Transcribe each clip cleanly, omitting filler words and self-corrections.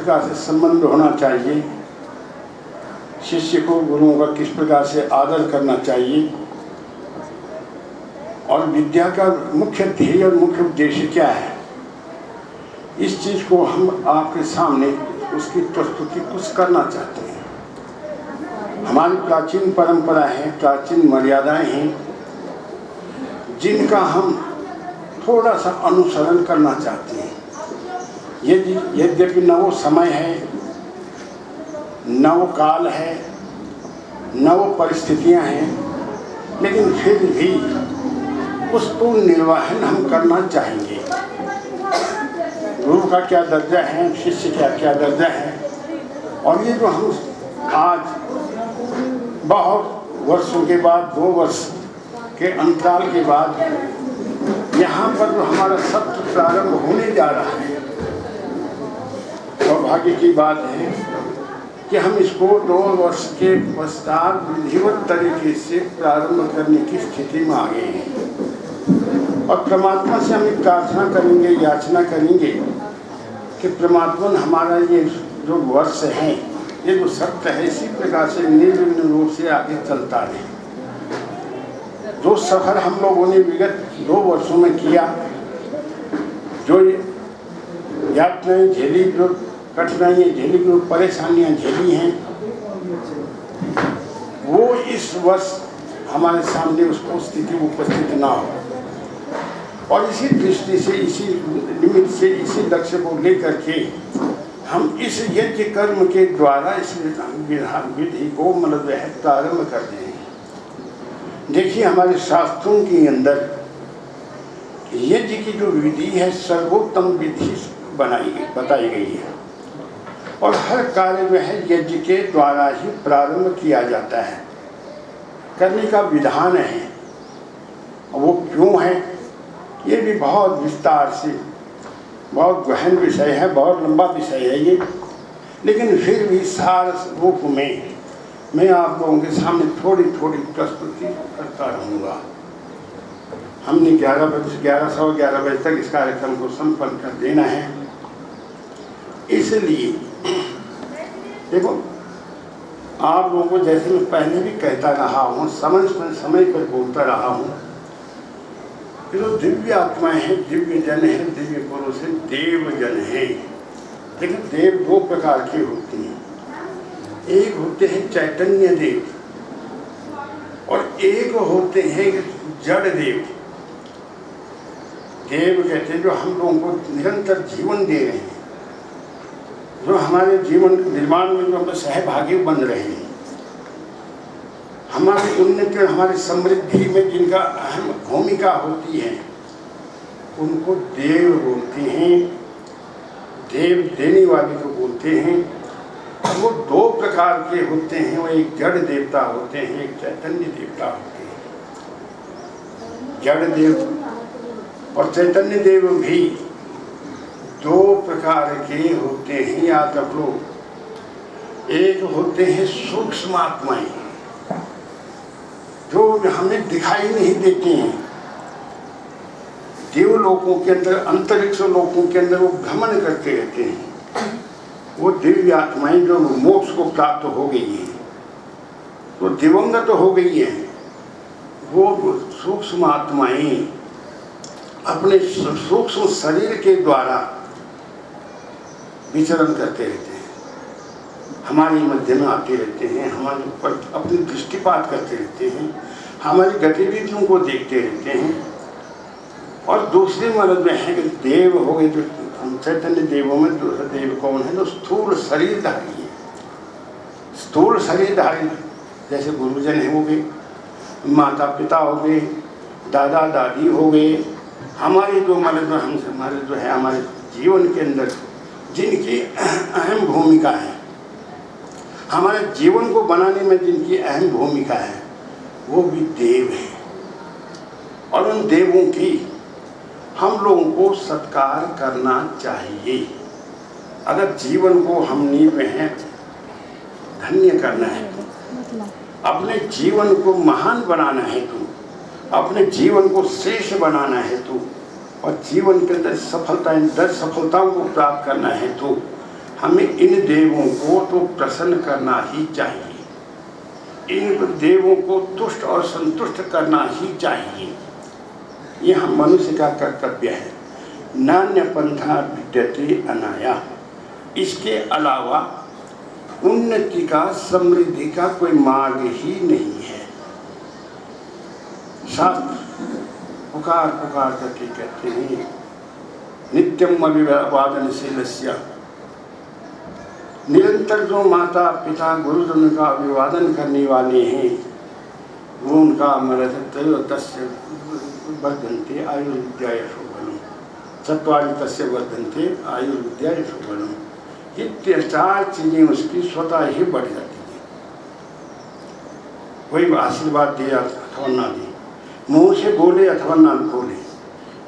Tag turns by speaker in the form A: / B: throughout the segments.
A: प्रकार से संबंध होना चाहिए, शिष्य को गुरुओं का किस प्रकार से आदर करना चाहिए, और विद्या का मुख्य ध्येय और मुख्य उद्देश्य क्या है, इस चीज़ को हम आपके सामने उसकी प्रस्तुति कुछ करना चाहते हैं। हमारी प्राचीन परंपरा है, प्राचीन मर्यादाएं हैं, जिनका हम थोड़ा सा अनुसरण करना चाहते हैं। यद्यपि न वो समय है, न वो काल है, न वो परिस्थितियां हैं, लेकिन फिर भी उसको निर्वहन हम करना चाहेंगे। गुरु का क्या दर्जा है, शिष्य का क्या दर्जा है, और ये जो हम आज बहुत वर्षों के बाद, 2 वर्ष के अंतराल के बाद यहाँ पर जो हमारा सत्र प्रारंभ होने जा रहा है, सौभाग्य की बात है कि हम इसको 2 वर्ष के पश्चात विधिवत तरीके से प्रारंभ करने की स्थिति में आ गए हैं। और परमात्मा से हम प्रार्थना करेंगे, याचना करेंगे कि परमात्मा हमारा ये जो वर्ष है, ये जो सत्य है, इसी प्रकार से निर्विघ्न रूप से आगे चलता रहे। जो सफर हम लोगों ने विगत 2 वर्षों में किया, जो यातनाएं झेली, जो कठिनाइयाँ झेली, जो परेशानियाँ झेली हैं, वो इस वर्ष हमारे सामने उसको स्थिति उपस्थित ना हो। और इसी दृष्टि से, इसी निमित्त से, इसी लक्ष्य को लेकर के हम इस यज्ञ कर्म के द्वारा इस विधि को मतलब है प्रारंभ करते हैं। देखिए, हमारे शास्त्रों के अंदर यज्ञ की जो विधि है, सर्वोत्तम विधि बताई गई है, और हर कार्य जो है यज्ञ के द्वारा ही प्रारंभ किया जाता है, करने का विधान है। वो क्यों है, ये भी बहुत विस्तार से, बहुत गहन विषय है, बहुत लंबा विषय है ये, लेकिन फिर भी सार रूप में मैं आप लोगों के सामने थोड़ी थोड़ी प्रस्तुति करता रहूँगा। हमने 11:11 बजे तक इस कार्यक्रम को संपन्न कर देना है। इसलिए देखो, आप लोगों को जैसे मैं पहले भी कहता रहा हूँ, समय पर बोलता रहा हूँ, जो दिव्य आत्माएं हैं, दिव्य जन हैं, दिव्य पुरुष हैं, देव जन हैं। लेकिन देव 2 प्रकार के होते हैं। एक होते हैं चैतन्य देव, और एक होते हैं जड़ देव। देव कहते हैं जो हम लोगों को निरंतर जीवन दे रहे हैं, जो हमारे जीवन निर्माण में जो हम सहभागी बन रहे हैं, हमारी उन्नति और हमारी समृद्धि में जिनका अहम भूमिका होती है, उनको देव बोलते हैं। देव देने वाले को बोलते हैं। वो 2 प्रकार के होते हैं, वो एक जड़ देवता होते हैं, एक चैतन्य देवता होते हैं। जड़ देव और चैतन्य देव भी 2 प्रकार के होते हैं, याद रख लो। एक होते हैं सूक्ष्म आत्माएं, जो हमें दिखाई नहीं देते हैं। देवलोकों के अंदर, अंतरिक्ष लोकों के अंदर वो भ्रमण करते रहते हैं। वो दिव्य आत्माएं जो मोक्ष को प्राप्त हो गई हैं, तो दिवंगत हो गई हैं, वो सूक्ष्म आत्माएं अपने सूक्ष्म शरीर के द्वारा विचरण करते रहते हैं, हमारे मध्य में आते रहते हैं, हमारे ऊपर अपनी दृष्टिपात करते रहते हैं, हमारी गतिविधियों को देखते रहते हैं। और दूसरे मर्द में है कि देव हो गए, जो चैतन्य देवों में दूसरा देव कौन है, जो स्थूल शरीरधारी है। स्थूल शरीरधारी जैसे गुरुजन है, वो भी माता पिता हो गए, दादा दादी हो गए, हमारे जो मर्द हमारे जो है हमारे जीवन के अंदर जिनकी अहम भूमिका है, हमारे जीवन को बनाने में जिनकी अहम भूमिका है, वो भी देव हैं। और उन देवों की हम लोगों को सत्कार करना चाहिए। अगर जीवन को हमने वह धन्य करना है, अपने जीवन को महान बनाना है तो, अपने जीवन को श्रेष्ठ बनाना है तो, और जीवन के अंदर सफलताओं को प्राप्त करना है तो, हमें इन देवों को तो प्रसन्न करना ही चाहिए, इन देवों को तुष्ट और संतुष्ट करना ही चाहिए। यह मनुष्य का कर्तव्य है। नान्य पंथा विद्यते अनाया, इसके अलावा उन्नति का, समृद्धि का कोई मार्ग ही नहीं है। शास्त्र पुकार पुकार करके कहते हैं नित्यम अभिवादनशीलस्य, निरंतर जो माता पिता गुरुजन का अभिवादन करने वाले हैं वो उनका तस्य वर्धन्ते आयुर्विद्या यशोबलम, चत्वारि तस्य वर्धन्ते आयुर्विद्या यशोबलम। ये 4 चीजें उसकी स्वतः ही बढ़ जाती हैं। कोई आशीर्वाद दे अथवा ना दे, मुंह से बोले अथवा ना बोले,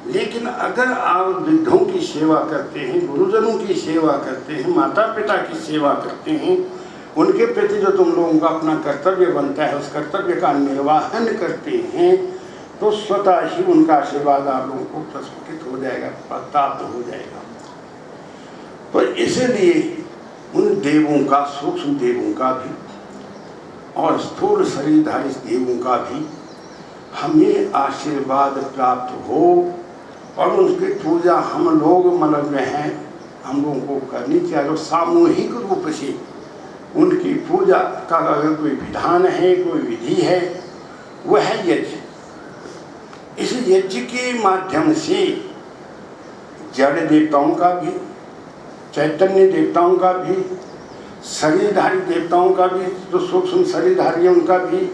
A: लेकिन अगर आप वृद्धों की सेवा करते हैं, गुरुजनों की सेवा करते हैं, माता पिता की सेवा करते हैं, उनके प्रति जो तुम लोगों का अपना कर्तव्य बनता है उस कर्तव्य का निर्वाहन करते हैं, तो स्वतः ही उनका आशीर्वाद आप लोगों को प्रस्फुटित हो जाएगा, प्राप्त हो जाएगा। तो इसलिए उन देवों का, सूक्ष्म देवों का भी और स्थूल शरीरधारी देवों का भी हमें आशीर्वाद प्राप्त हो और उनकी पूजा हम लोग मतलब में हैं, हम लोगों को करनी चाहिए। और सामूहिक रूप से उनकी पूजा का अगर कोई विधान है, कोई विधि है, वह है यज्ञ। इस यज्ञ के माध्यम से जड़ देवताओं का भी, चैतन्य देवताओं का भी, शरीरधारी देवताओं का भी, जो सूक्ष्म शरीरधारी उनका भी,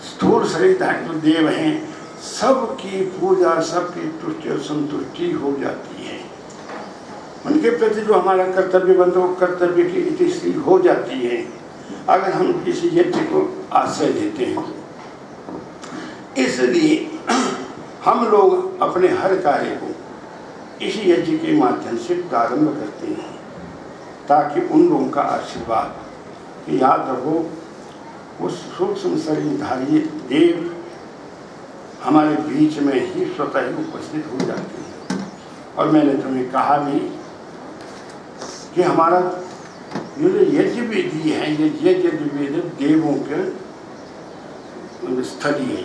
A: स्थूल शरीरधारी जो देव हैं, सबकी पूजा, सबकी तुष्टि और संतुष्टि हो जाती है। उनके प्रति जो हमारा कर्तव्य बनता है वो कर्तव्य की इतिश्री हो जाती है अगर हम इस यज्ञ को आश्रय देते हैं। इसलिए हम लोग अपने हर कार्य को इस यज्ञ के माध्यम से प्रारंभ करते हैं ताकि उन लोगों का आशीर्वाद, याद रखो उस सूक्ष्म शरीरधारी देव हमारे बीच में ही स्वतः ही उपस्थित हो जाते हैं। और मैंने तुम्हें कहा भी कि हमारा ये जो यज्ञ विधि है, ये यज्ञ विधि देवों के स्थली है।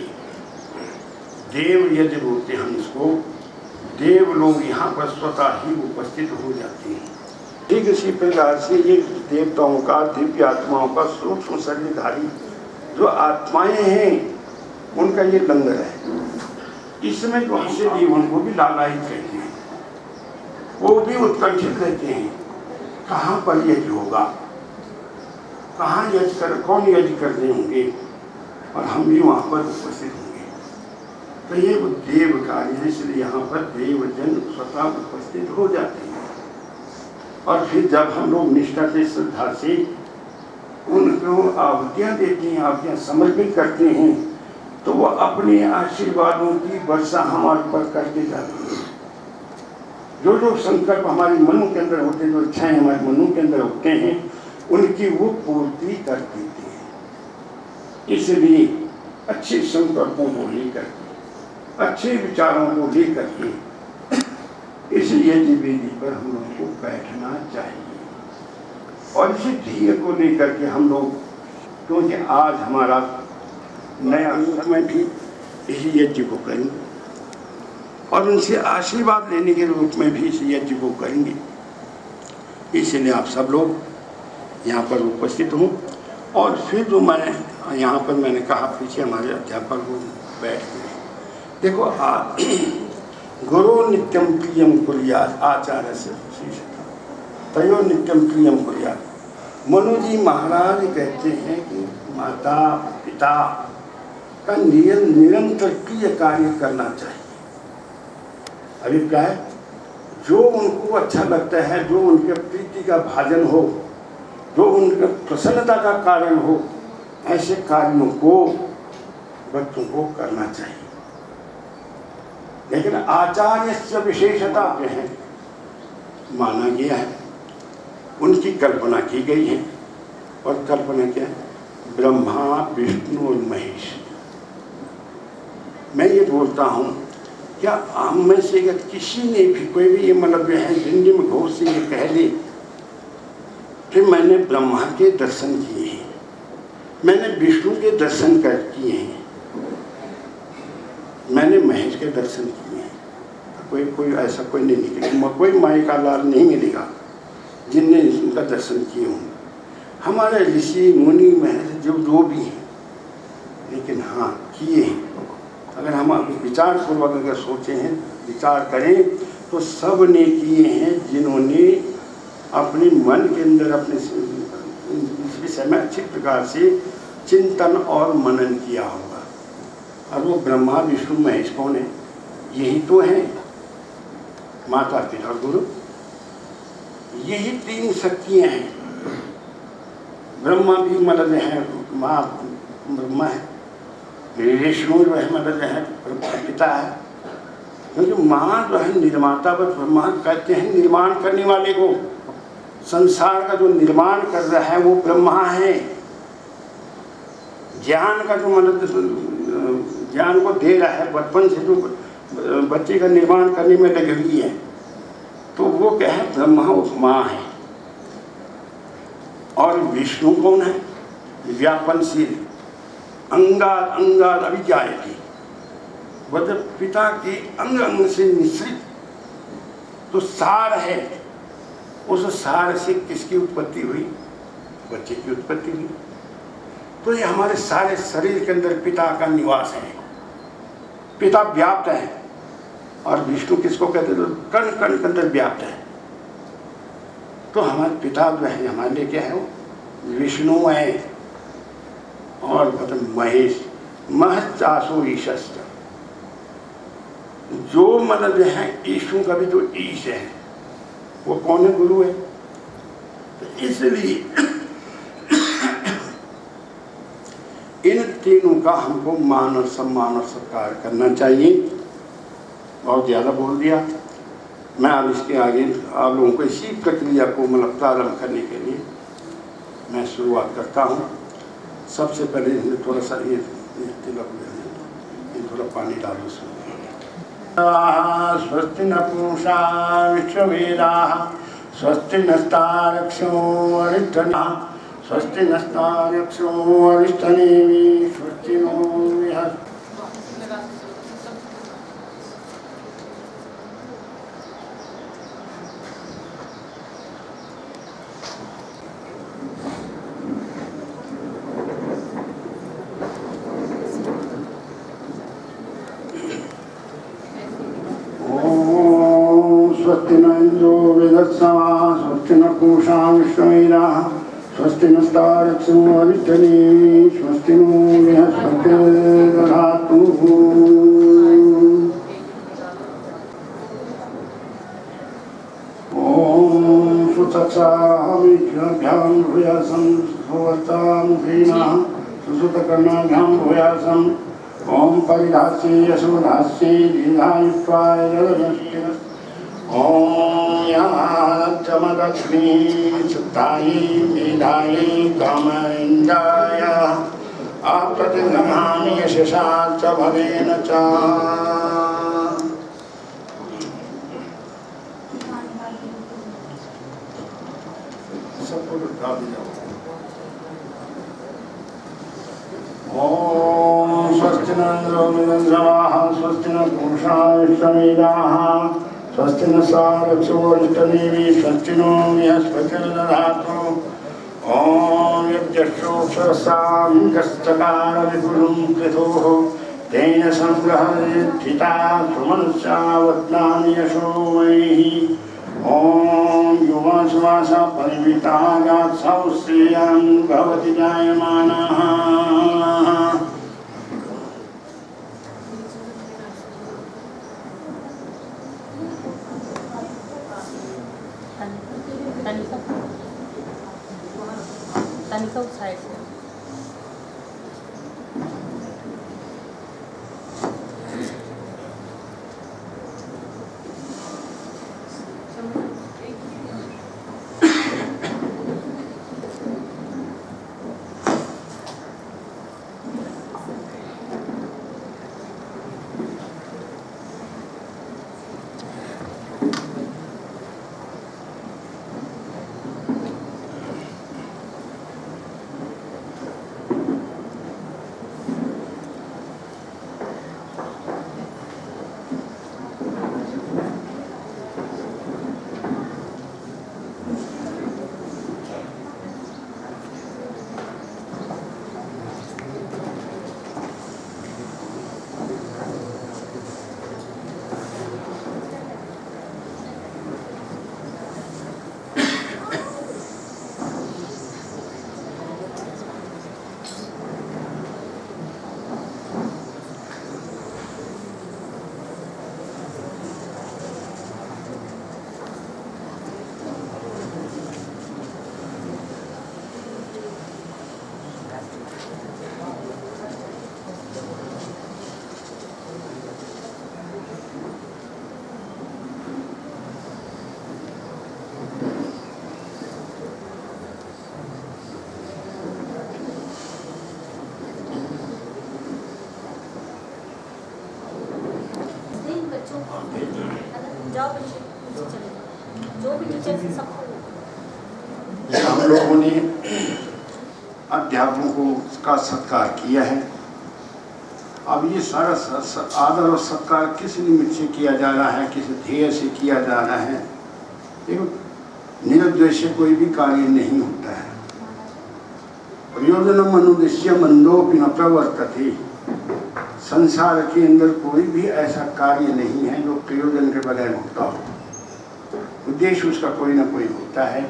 A: देव यज्ञ बोलते हैं हम इसको। देव लोग यहाँ पर स्वतः ही उपस्थित हो जाते हैं। ठीक इसी प्रकार से ये देवताओं का, दिव्य आत्माओं का, सूक्ष्म शरीरधारी जो आत्माएं हैं उनका ये लंगर है। इसमें जो हमसे जीवन को भी लालायित रहते हैं, वो भी उत्कंठित रहते हैं कहाँ पर यज्ञ होगा, कहाँ यज्ञ कर, कौन यज्ञ करते होंगे और हम भी वहाँ पर उपस्थित होंगे। तो ये वो देव कार्य है, इसलिए यहाँ पर देवजन स्वतः उपस्थित हो जाते हैं। और फिर जब हम लोग निष्ठा से, श्रद्धा से उनको आहुतियाँ देते हैं, आहुतियाँ समर्पित करते हैं, तो वो अपने आशीर्वादों की वर्षा हमारे पर करके जाते हैं। जो जो संकल्प हमारे मनों के अंदर होते हैं, जो इच्छाएं हमारे मनों के अंदर होते हैं, उनकी वो पूर्ति कर देते हैं। इसलिए अच्छे संकल्पों को लेकर, अच्छे विचारों को लेकर के इस यज्ञ वेदी पर हम लोगों को बैठना चाहिए। और इसी ध्येय को लेकर के हम लोग, क्योंकि आज हमारा नया समय भी इसी यज्ञ को करेंगे और उनसे आशीर्वाद लेने के रूप में भी इस यज्ञ को करेंगे। इसलिए आप सब लोग यहाँ पर उपस्थित हों। और फिर जो मैं यहाँ पर मैंने कहा, पीछे हमारे अध्यापक लोग बैठ गए। देखो, गुरु नित्यम प्रियम कुर्यात् आचार्य से तयो नित्यम प्रियम कुर्यात्। मनु जी महाराज कहते हैं कि माता पिता का निरंतर प्रिय कार्य करना चाहिए। अभिप्राय, जो उनको अच्छा लगता है, जो उनके प्रीति का भाजन हो, जो उनके प्रसन्नता का कारण हो, ऐसे कार्यों को बच्चों को करना चाहिए। लेकिन आचार्य से विशेषता जो है माना गया है, उनकी कल्पना की गई है। और कल्पना क्या है? ब्रह्मा, विष्णु और महेश। मैं ये बोलता हूँ, क्या हम में से किसी ने भी, कोई भी ये मतलब है जिंदगी में घोष से ये कह दे कि मैंने ब्रह्मा के दर्शन किए हैं, मैंने विष्णु के दर्शन किए हैं, मैंने महेश के दर्शन किए हैं। कोई ऐसा कोई नहीं निकलेगा, कोई माई का लाल नहीं मिलेगा जिनने इनका दर्शन किए होंगे। हमारे ऋषि मुनि महेश जो भी हैं, लेकिन हाँ किए हैं। अगर हम विचार पूर्वक अगर सोचें हैं, विचार करें, तो सब ने किए हैं जिन्होंने अपने मन के अंदर अपने इस विषय में अच्छी प्रकार से चिंतन और मनन किया होगा। और वो ब्रह्मा विष्णु महेश कौन है? यही तो है, माता पिता गुरु, यही तीन शक्तियाँ हैं। ब्रह्मा भी मतलब है, माँ ब्रह्मा है, विष्णु जो है मतलब है पिता है, क्योंकि माँ जो है निर्माता, बस ब्रह्मा कहते हैं निर्माण करने वाले को। संसार का जो निर्माण कर रहा है वो ब्रह्मा है। ज्ञान का जो मतलब ज्ञान को दे रहा है, बचपन से जो बच्चे का निर्माण करने में लगी हुई है, तो वो क्या है? ब्रह्मा माँ है। और विष्णु कौन है? व्यापनशील, अंगाद अंगाद अभिजायते, मतलब पिता के अंग अंग से मिश्रित तो सार है। उस सार से किसकी उत्पत्ति हुई? बच्चे की उत्पत्ति हुई। तो ये हमारे सारे शरीर के अंदर पिता का निवास है, पिता व्याप्त है। और विष्णु किसको कहते हैं? तो कण कण के अंदर व्याप्त है। तो हमारे पिता जो है हमारे लिए क्या है? वो विष्णु है। और मतलब महेश, महचासो ईशस्त, जो मतलब जो है ईशु का भी जो ईश है वो कौन है? गुरु है। तो इसलिए इन तीनों का हमको मान और सम्मान और सत्कार करना चाहिए। बहुत ज़्यादा बोल दिया मैं। अब इसके आगे आप लोगों को इसी प्रक्रिया को मतलब प्रारंभ करने के लिए मैं शुरुआत करता हूँ। सबसे पहले थोड़ा सा ये तिलक ये थोड़ा पानी डालो उसमें। स्वस्ति न पूषा विश्ववेदाः, स्वस्ति नस्तारक्षो अरिष्टनेमिः, स्वस्ति नस्तारक्षो अरिष्टनेमिः, स्वस्ति नो बृहस्पतिः। स्वस्ति न इंद्रो वृहस्पतिः, स्वस्ति न पूषा विश्ववेदाः, स्वस्ति नस्तारक्षो अरिष्टनेमिः, स्वस्ति नो बृहस्पतिर्दधातु। ॐ सुतसामिभ्यां भूयासं सुवर्तामुखीनां सुसुतकर्णाभ्यां भूयासम्। ओम परिधासी यशोधासी दीर्घायुष्वाय जलदस्तिरस्। ओम यमानच्चमदक्ष्मी सुतायी मेधायी कामेन्द्राय आपतिर्नमामि यशसा च भवेन च। सबको गा दिया। ओम स्वस्ति न इंद्रो वृहस्पतिः, स्वस्ति न पूषा विश्ववेदाः, स्वस्ति न सारक्षो अरिष्टनेमिः, स्वस्ति नो बृहस्पतिर्दधातु। ओम यज्ञक्षोक्षरसां कश्चकार विपुलं कृतोः, तेन संग्रहयेद्धिता सुमनुष्या वत्नानि यशो मयि। ओम युवासुवासा परिमितागात् सौश्रियं भवति जायमानः।
B: तनिका साइड से जाओ बच्चे नीचे चले जाओ, जो भी टीचर से सबको।
A: हम लोगों ने अध्यापकों का सत्कार किया है। अब ये सारा आदर और सत्कार किस निमित्त से किया जा रहा है, किस ध्येय से किया जा रहा है? देखो, निरुद्देश्य कोई भी कार्य नहीं होता है। प्रयोजनम अनुद्देश्य मंदोपि न प्रवर्तते। संसार के अंदर कोई भी ऐसा कार्य नहीं है जो प्रयोजन के बगैर होता हो। उद्देश्य उसका कोई ना कोई होता है।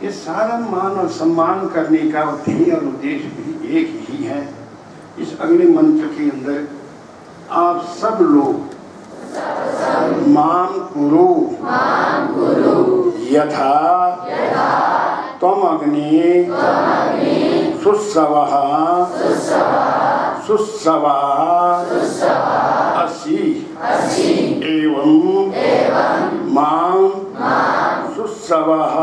A: ये सारा मान और सम्मान करने का ध्येय और उद्देश्य भी एक ही है। इस अगले मंत्र के अंदर आप सब लोग माम कुरु यथा त्वम अग्नि सुस्रवः सुस्रवा असि एवं मां सुस्रवः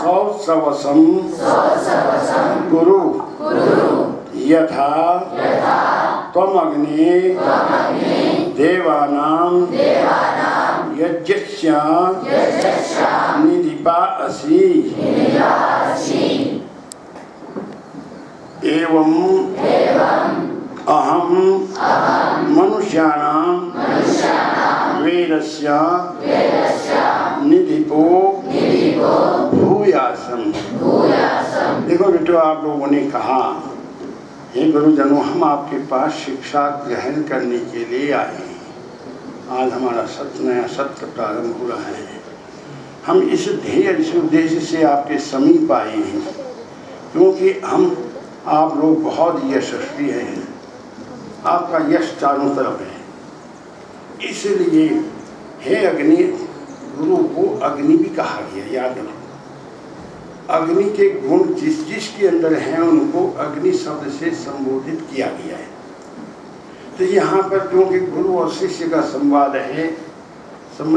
A: सौस्रवसं कुरु यथा त्वम अग्नि देवानां यज्ञस्य निधिपा असि एवं अहम मनुष्याणां वेदस्य निधिपो भूयासम्। देखो बेटो, आप लोगों ने कहा, हे गुरुजनों, हम आपके पास शिक्षा ग्रहण करने के लिए आए हैं। आज हमारा नया सत्र प्रारंभ हो रहा है। हम इस ध्येय, इस उद्देश्य से आपके समीप आए हैं, क्योंकि आप लोग बहुत यशस्वी हैं। आपका यश चारों तरफ है। इसलिए हे अग्नि, गुरु को अग्नि भी कहा गया, याद रखो। अग्नि के गुण जिस जिसके अंदर हैं उनको अग्नि शब्द से संबोधित किया गया है। तो यहाँ पर क्योंकि गुरु और शिष्य का संवाद है,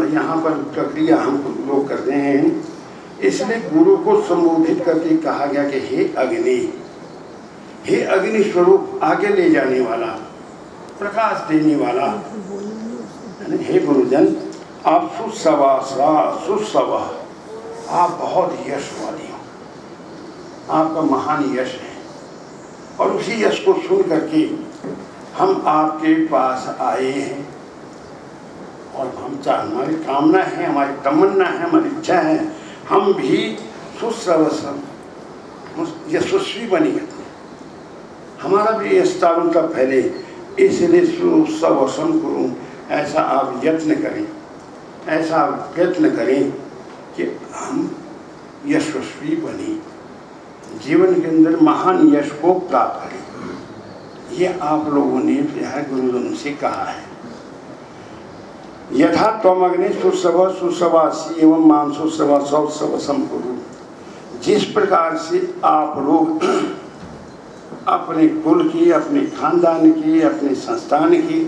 A: यहाँ पर प्रक्रिया हम लोग कर रहे हैं, इसलिए गुरु को संबोधित करके कहा गया कि हे अग्नि, हे अग्नि स्वरूप, आगे ले जाने वाला, प्रकाश देने वाला। हे गुरुजन, आप सुस्रवा, आप बहुत यश वाली हो, आपका महान यश है। और उसी यश को सुन करके हम आपके पास आए हैं। और हमारी कामना है, हमारी तमन्ना है, हमारी इच्छा है, हम भी सुस्रवसम, यशस्वी बने, हमारा भी स्थान का फैले, इसलिए सुस्रवसम करूँ। ऐसा आप यत्न करें, ऐसा आप प्रयत्न करें कि हम यशस्वी बने, जीवन के अंदर महान यश को प्राप्त करें। ये आप लोगों ने गुरुजनों से कहा है। यथा त्वम अग्नि सुस्रव सुस्रवासी एवं मां सुस्रव सौस्रवसम कुरु। जिस प्रकार से आप लोग अपने कुल की, अपने खानदान की, अपने संस्थान की,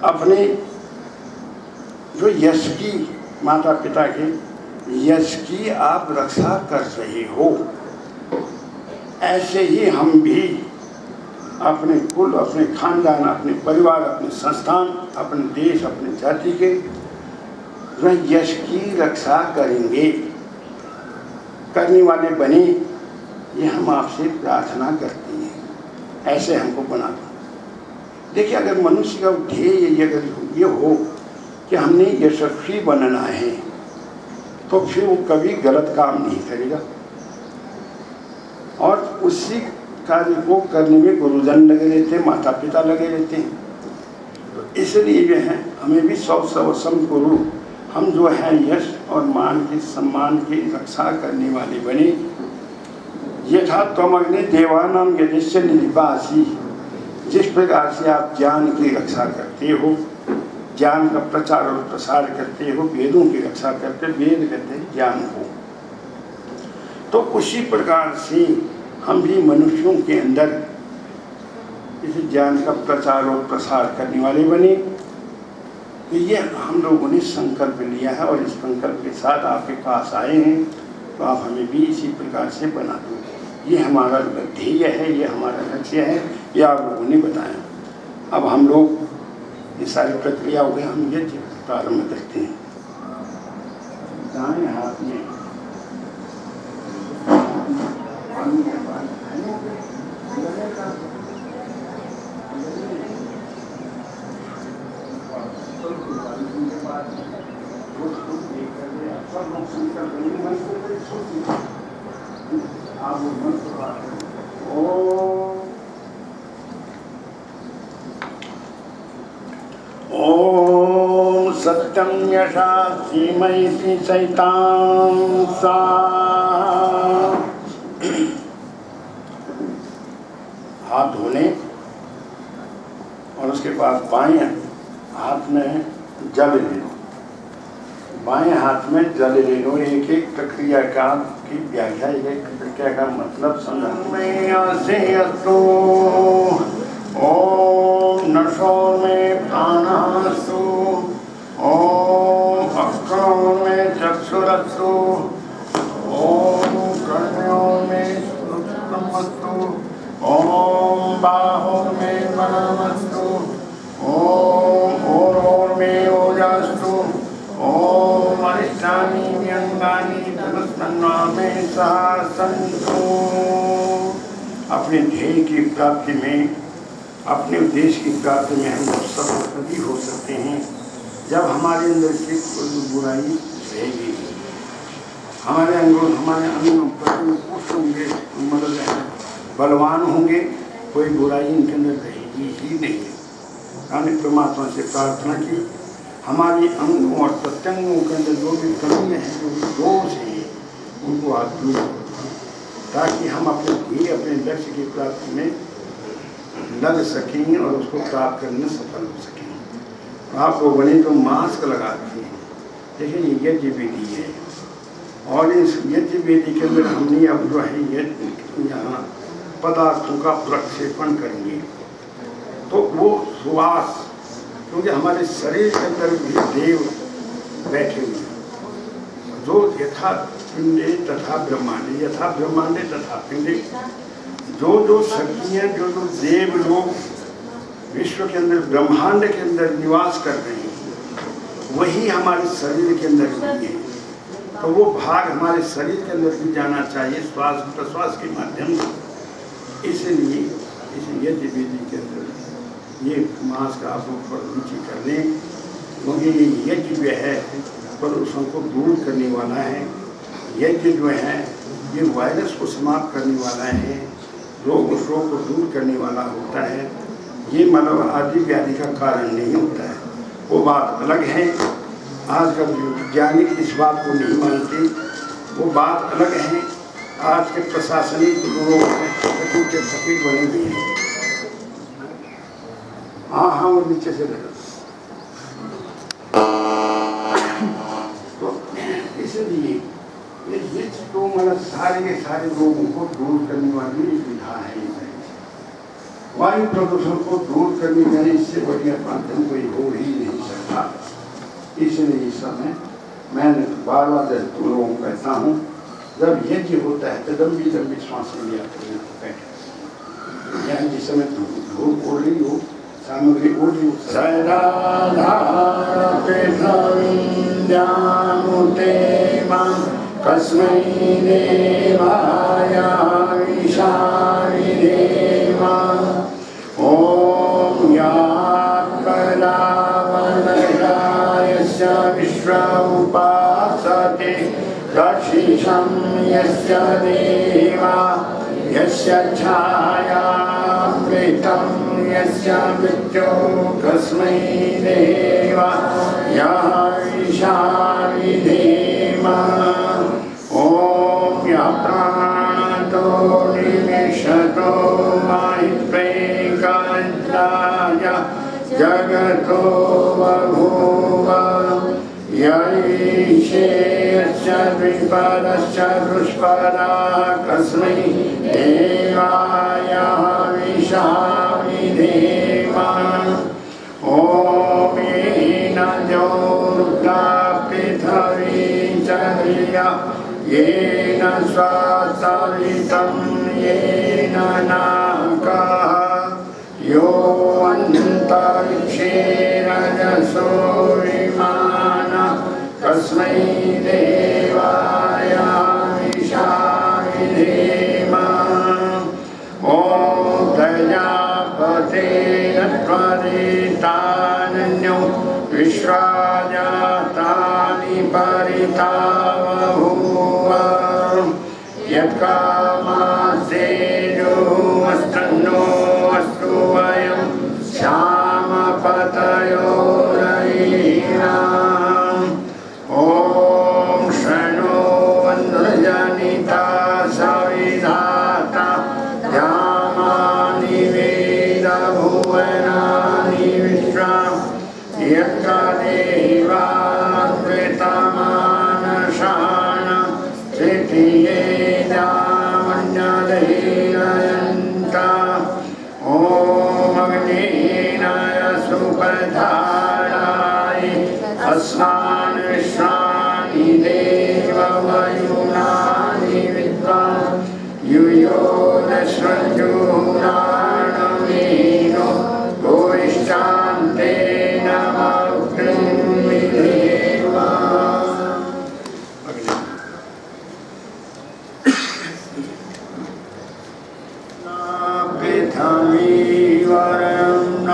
A: अपने जो यश की, माता पिता के यश की आप रक्षा कर रहे हो, ऐसे ही हम भी अपने कुल, अपने खानदान, अपने परिवार, अपने संस्थान, अपने देश, अपने जाति के वह यश की रक्षा करेंगे, करने वाले बने। ये हम आपसे प्रार्थना करते हैं, ऐसे हमको बना दो। देखिए, अगर मनुष्य का ध्येय अगर ये हो कि हमने यशस्वी बनना है, तो फिर वो कभी गलत काम नहीं करेगा। और उसी कार्य को करने में गुरुजन लगे रहते हैं, माता पिता लगे रहते हैं। तो इसलिए जो है हमें भी सौस्रवसम कुरु, हम जो है यश और मान के, सम्मान की रक्षा करने वाले बने। यथा त्वम अग्नि देवानां यज्ञस्य निधिपा असि। जिस प्रकार से आप ज्ञान की रक्षा करते हो, ज्ञान का प्रचार और प्रसार करते हो, वेदों की रक्षा करते, वेद कहते हैं ज्ञान को, तो उसी प्रकार से हम भी मनुष्यों के अंदर इस ज्ञान का प्रचार और प्रसार करने वाले बने। तो ये हम लोगों ने संकल्प लिया है और इस संकल्प के साथ आपके पास आए हैं। तो आप हमें भी इसी प्रकार से बना दो। ये हमारा ध्येय है, ये हमारा लक्ष्य है, ये आप लोगों ने बताया। अब हम लोग ये सारी प्रक्रिया हो गई। हम यज्ञ प्रारंभ करते हैं। दाएं हाथ में ओम सत्यम यशा धीमहि सैतां सा। हाथ धोने और उसके बाद बाएं हाथ में जल ले लो। बाएं हाथ में जल ले लो। एक एक प्रक्रिया का की व्याख्या, एक प्रक्रिया का मतलब समझ ओम नशो में प्राणस्तु, ओम अक्षरों में चक्षुरस्तु, ओम कर्णों में श्रोत्रमस्तु, ओम बाहों में मनमस्तु, ओम ओरों में ओजस्तु, ओम अरिष्टानि व्यंगानि तदस्मन्ना में सहसन्तु। अपने ध्येय की प्राप्ति में, अपने उद्देश्य की प्राप्ति में हम लोग सब तभी हो सकते हैं जब हमारे अंदर से कोई बुराई रहेगी। हमारे अंग पुष्ट होंगे, मतलब बलवान होंगे, कोई बुराई इनके अंदर रहेगी ही नहीं। हमने परमात्मा से प्रार्थना की हमारी अंगों और प्रत्यंगों के अंदर जो भी कमियाँ हैं, जो भी दोष हैं, उनको आप दूर करो, ताकि हम अपने लक्ष्य की प्राप्ति में लग सकें और उसको प्राप्त करने में सफल हो सकें। आप लोगों ने तो मास्क लगाते हैं, देखिए ये यज्ञ विधि है, और इस यज्ञ विधि के अंदर हमने अब जो है यहाँ पदार्थों का प्रक्षेपण करेंगे। तो वो सुवास, क्योंकि हमारे शरीर के अंदर भी देव बैठे हुए हैं, जो यथा पिंडे तथा ब्रह्मांडे, यथा ब्रह्मांडे तथा पिंडे, जो शक्तियाँ, जो देव लोग विश्व के अंदर, ब्रह्मांड के अंदर निवास कर रहे हैं, वही हमारे शरीर के अंदर भी है। तो वो भाग हमारे शरीर के अंदर भी जाना चाहिए श्वास प्रश्वास के माध्यम से। इसलिए इस यज्ञ विधि के अंदर ये मांस का आप ऊपर रुचि कर लें, क्योंकि ये यज्ञ जो है प्रदूषण को दूर करने वाला है। यज्ञ जो है ये वायरस को समाप्त करने वाला है, रोग शोक को दूर करने वाला होता है। ये मानव आदि व्याधि का कारण नहीं होता है, वो बात अलग है। आजकल वैज्ञानिक इस बात को नहीं मानते, वो बात अलग है। आज के प्रशासनिक लोग के फकीर बने हुए हैं। हाँ, वो नीचे से लगा। तो इसलिए ये तो मतलब सारे के सारे लोगों को दूर करने वाली विधा है। वायु प्रदूषण को दूर करने में इससे बढ़िया माध्यम कोई हो ही नहीं सकता। इसलिए इस समय मैंने बार बार तुम लोगों को कहता हूँ, जब यज्ञ होता है तो लंबी लंबी सांसें लिया बैठे, यानी जिस समय धूप उड़ रही हो, सामग्री उड़ रही हो, कस्मै देवाय ईशानि देवा ओम यात्परावनयायस्य विश्व उपासते दक्षिषं यस्य देवा यस्य छायामृतं यस्य मृत्यो कस्मै देवाय ईशानि देवा ओम या प्राणतो निमिषतो माहित्वेकान्ताय जगतो बभूव यैषेयश्च द्विपदश्च दुष्पदा कस्मै देवाय ईशानि देवा ओम येन द्यौर्गा पृथिवी च धिया येन स्वासरितं येन नाकः यो अन्तरिक्षेण सो विमान तस्मै देवाय ईशाय ॐ प्रजापते त्वरितान्यो विश्वाजातानि परितावभूव यत्कामास्तेजोमस्तन्नो अस्तु वयं श्यामपतयोरयीणाम् ॐ शृणो वन्द्रजनिता सविधाता भुवनानि विश्वां यत्कदेवान्वितमानशान स्थितियेदामन्यधीरयन्त ॐ अग्नेनाय सुपधाराय अस्मान् विश्वानि देवमयूनानि विद्वान् यूयो न सृजुनानमेनो गोविष्ठान्ते नमग्निर्विदेवा पृथ्वी वरं न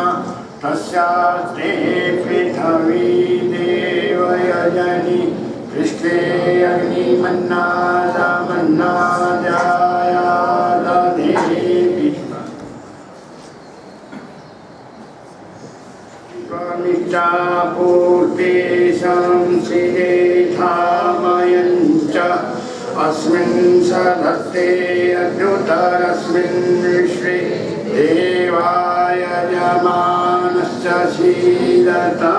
A: तस्यास्ते पृथ्वी देवयजनि पृष्ठे अग्निमन्नादमन्नादाया दधेऽपि निश्चापूर्ते संसिदे धामयं च अस्मिन् सधत्ते अद्युतरस्मिन् विश्वे देवाय यजमानश्च शीलता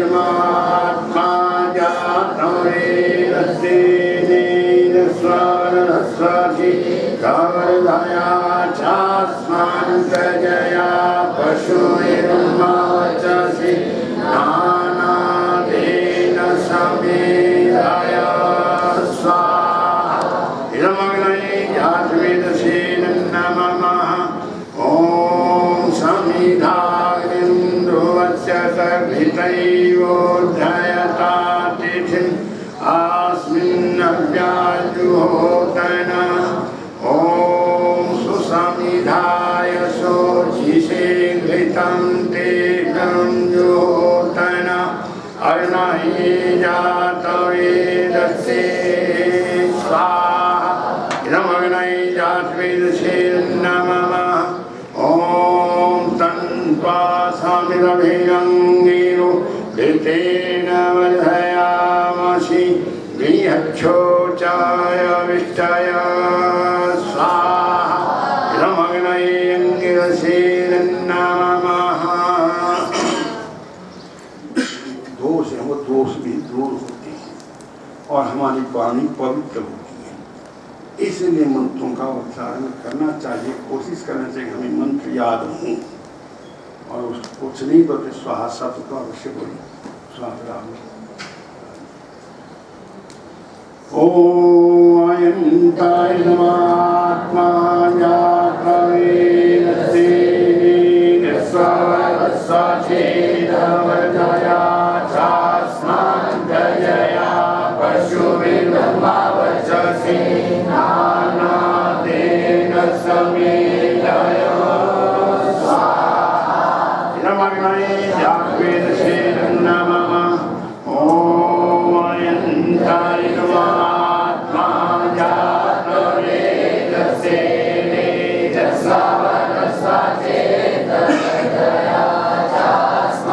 A: अयन्तर्मात्मा जातवेदस्तेनेन स्वरस्वति गवर्धया चास्मान् प्रजया पशुर्मवचसि नानादेन समेधया स्वाहा इदमग्नये जातवेदसे नमः ॐ समिधाग्निन्द्रुवस्य सर्भितैवोद्धयता तिथिम् अस्मिन्नव्याजुहोतन ॐ सुसमिधाय शोचिषे घृतं ते गञ्जुहोतन अर्णये जातवेदसे स्वाहा इदमग्नये जातवेदसे नमः ॐ तन्त्वा समिदभिरङ्गिरो घृतेन वर्धयामसि बृहच्छोचाय विष्टय स्वाहा इदमग्नये अङ्गिरसे नमः। दोष है वो दोष भी दूर होते हैं और हमारी वाणी पवित्र होती है, इसलिए मंत्रों का उच्चारण करना चाहिए, कोशिश करना चाहिए हमें मंत्र याद हों और उस कुछ नहीं तो स्वाहा शब्द को अवश्य बोले स्वाहा। अयंताय नमात्मा जातवेदसे स्वचेदवजया चास्मान् प्रजया पशुर्मवचसि नानादेन समेधया स्वाहा इदमग्नये जातवेदसे नमः। ॐ अयन्ताय नमात्मा जातवेदसे स्वचेदवजया चास्मान्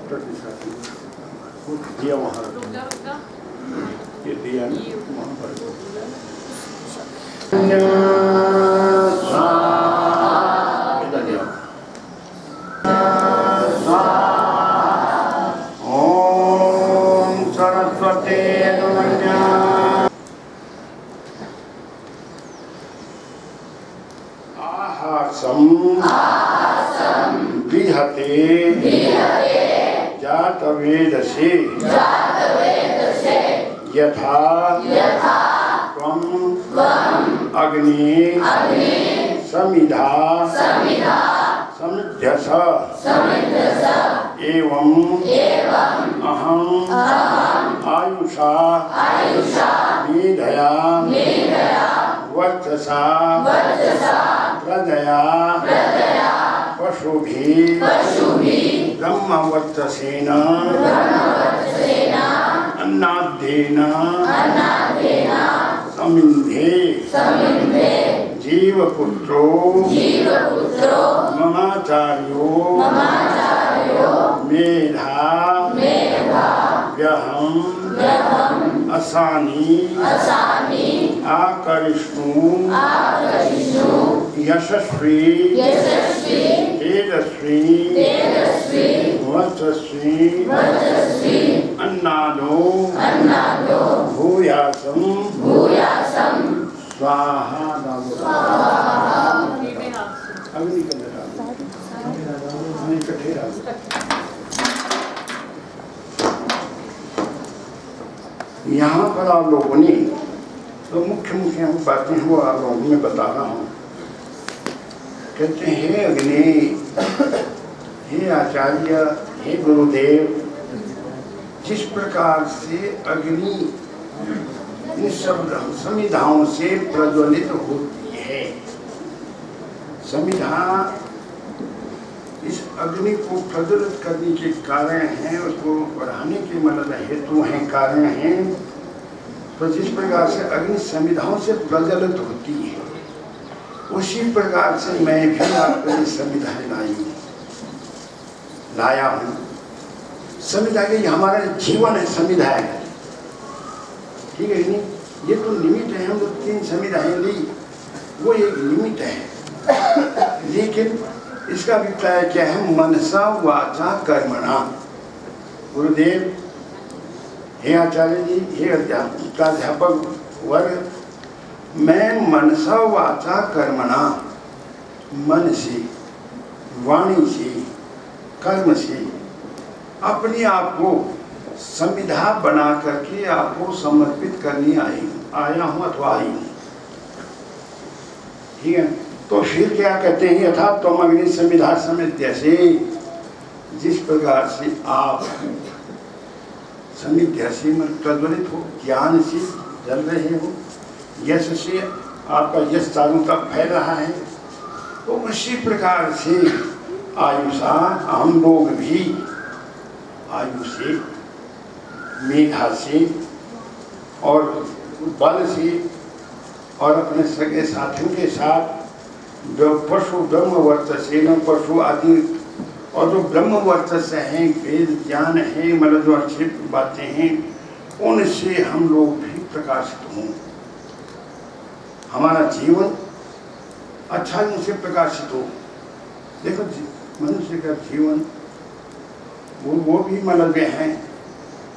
A: डॉक्टर के साथ दिया वहाँ ये दिया वहाँ पर ओम सरस्वती आहासम विहते जातवेदसे यथा त्वं अग्नि समिधा समिध्यस एवं अहं आयुषा मेधया वर्चसा प्रजया पशुभिः ब्रह्मवर्चसेन अन्नाद्येन समिन्धे जीवपुत्रो ममाचार्यो मेधा व्यहं असानि आकर्ष्णु यशस्वी तेजस्वी वर्चस्वी अन्नादो भूयासं स्वाहा अग्नि के अंदर इकट्ठे यहाँ पर आप लोगों ने तो मुख्य मुख्य बातें हैं वो आप लोगों में बता रहा हूँ। कहते हैं हे अग्नि, हे आचार्य, हे गुरुदेव, जिस प्रकार से अग्नि इन सब समिधाओं से प्रज्वलित होती है, समिधा इस अग्नि को प्रज्वलित करने के कारण हैं, उसको बढ़ाने के मतलब हेतु हैं, कारण हैं। तो जिस प्रकार से अग्नि समिधाओं से प्रज्वलित होती है, उसी प्रकार से मैं भी आपके लिए समिधाएं लाया हूँ। समिधा के हमारा जीवन है, समिधा है, ठीक है नहीं? ये तो निमित्त है, हम लोग 3 समिधाएं ली, वो एक निमित्त है, लेकिन इसका अभिप्राय क्या है? मनसा वाचा कर्मणा। गुरुदेव, हे आचार्य जी, हे प्राध्यापक वर्ग, मैं मनसा वाचा कर्मणा, मन से, वाणी से, कर्म से अपने आप को संविधा बना करके आपको समर्पित करने आया हूँ अथवा आई हूँ, ठीक है? तो फिर क्या कहते हैं? यथा तुम अग्नि संविधा समेत, जैसे जिस प्रकार से आप समिध्य से प्रज्वलित हो, ज्ञान से जल रहे हो, यश से आपका यश चारों तरफ फैल रहा है, तो उसी प्रकार से आयुषा हम लोग भी आयु से, मेधा से और बल से और अपने सगे साथियों के साथ जो पशु ब्रह्म वर्चस्व पशु आदि और जो ब्रह्म वर्चस्व हैं, वेद ज्ञान है, मतलब जो अच्छी बातें हैं, उनसे हम लोग भी प्रकाशित हों। हमारा जीवन अच्छा उनसे प्रकाशित हो। देखो मनुष्य का जीवन वो भी मतलब हैं,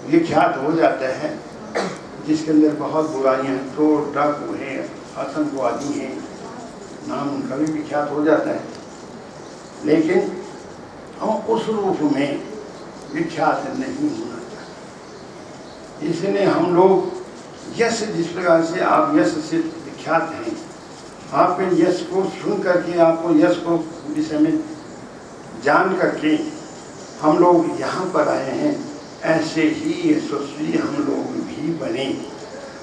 A: विख्यात हो जाता है, जिसके अंदर बहुत बुराइयाँ, चोर डाकू हैं, आतंकवादी हैं, नाम उनका भी विख्यात हो जाता है, लेकिन हम उस रूप में विख्यात नहीं होना चाहिए। इसलिए हम लोग यश, जिस प्रकार से आप यश से विख्यात हैं, आपके यश को सुन करके, आपको यश को विषय में जान करके हम लोग यहाँ पर आए हैं, ऐसे ही यशस्वी हम लोग भी बने।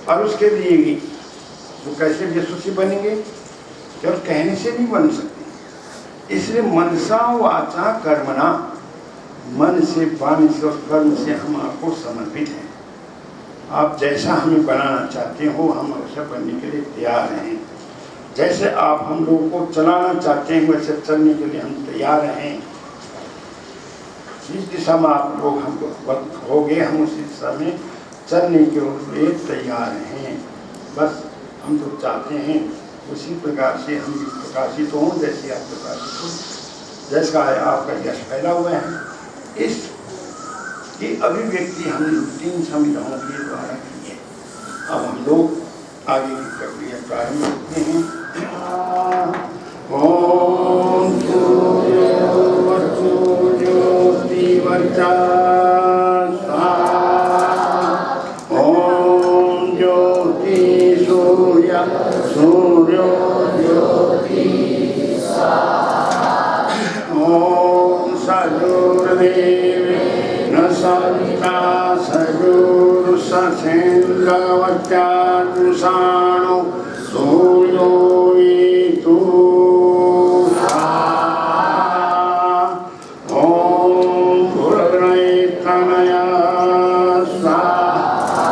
A: और उसके लिए तो कैसे यशस्वी बनेंगे? जब कहने से नहीं बन सकते। इसलिए मनसा वाचा कर्मणा, मन से, वाणी से और कर्म से हम आपको समर्पित हैं। आप जैसा हमें बनाना चाहते हो, हम अवश्य बनने के लिए तैयार हैं। जैसे आप हम लोगों को चलाना चाहते हैं, वैसे चलने के लिए हम तैयार हैं। जिस दिशा में आप लोग हम हो गए, हम उसी दिशा में चलने के लिए तैयार हैं। बस हम तो चाहते हैं उसी प्रकार से हम भी प्रकाशित हों जैसे आप प्रकाशित हो, जैसा आपका यश फैला हुआ है। इसकी अभिव्यक्ति हमने 3 संविधानों के द्वारा की है। अब हम लोग आगे की प्रक्रिया प्रारंभ करते हैं। ओम सूर्योतिवर्चा ओम ज्योति सूर्य सूर्यो ज्योति ओम सजोर्देवे न सविता सजोरुषसेन्द्रवत्यानुषाणो सूर्यो तु ओम भूर्भुवः प्रणय स्वाहा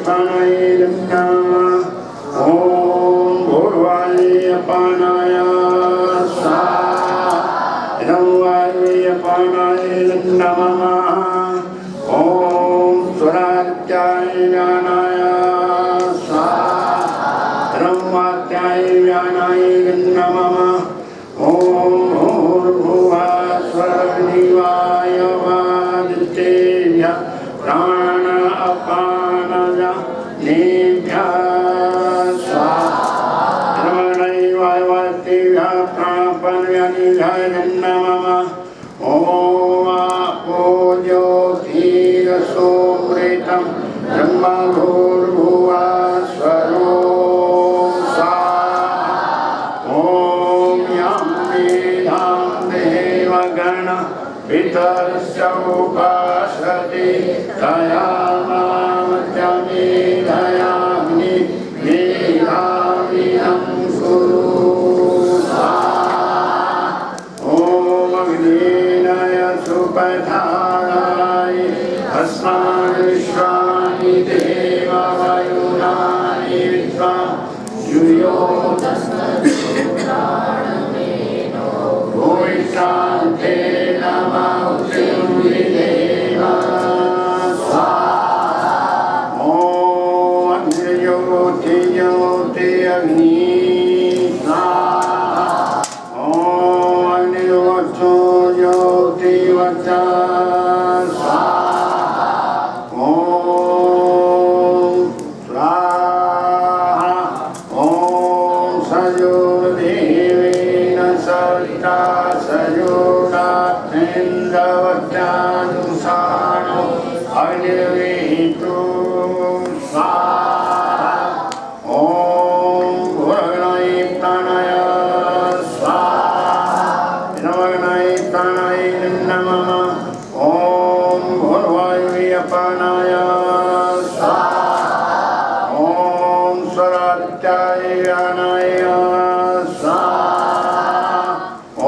A: प्रणय ओम भूर्भुवः प्रणय नमः। ओम स्वराज्याय ज्ञानाय स्वाहा ब्रह्मात्याय ज्ञानाय नमः। ओम भूर्भुवः स्वर्णिवाय वादितेभ्यः प्राण अपानय नेभ्यः स्वाहा ब्रह्मणैवाय वादितेभ्यः प्राणापानय नेभ्यः नमः। ओम आपो ज्योतिरसोमृतं ब्रह्म भूर्भुवः स्वरो स्वाहा। ओम यं मेधां देवगण पितरस्य उपासते तयामामत्यमेधयाग्नि मेधाविनं कुरु सुपथाय अस्मान् विश्वानि देव वयुनानि विद्वा यूयो भूयिष्ठान्ते नमः विदेव स्वाहा। ओम अग्निज्योति ज्योति अग्नि स्वाहा। ओम अग्निज्योति ज्योतिवच्चा स्वाहा। ओम स्वाहा। ओम सयोर्देवेन सविता सयोरात्मेन्द्रवत्यानुषाणो अग्निर्वेतु स्वाहा। ओम भूर्भुवः प्रणय स्वाहा नमः प्राणाय नमः। ओम भूर्भुवः प्राणाय स्वाहा। ओम स्वराज्याय ज्ञानाय स्वाहा।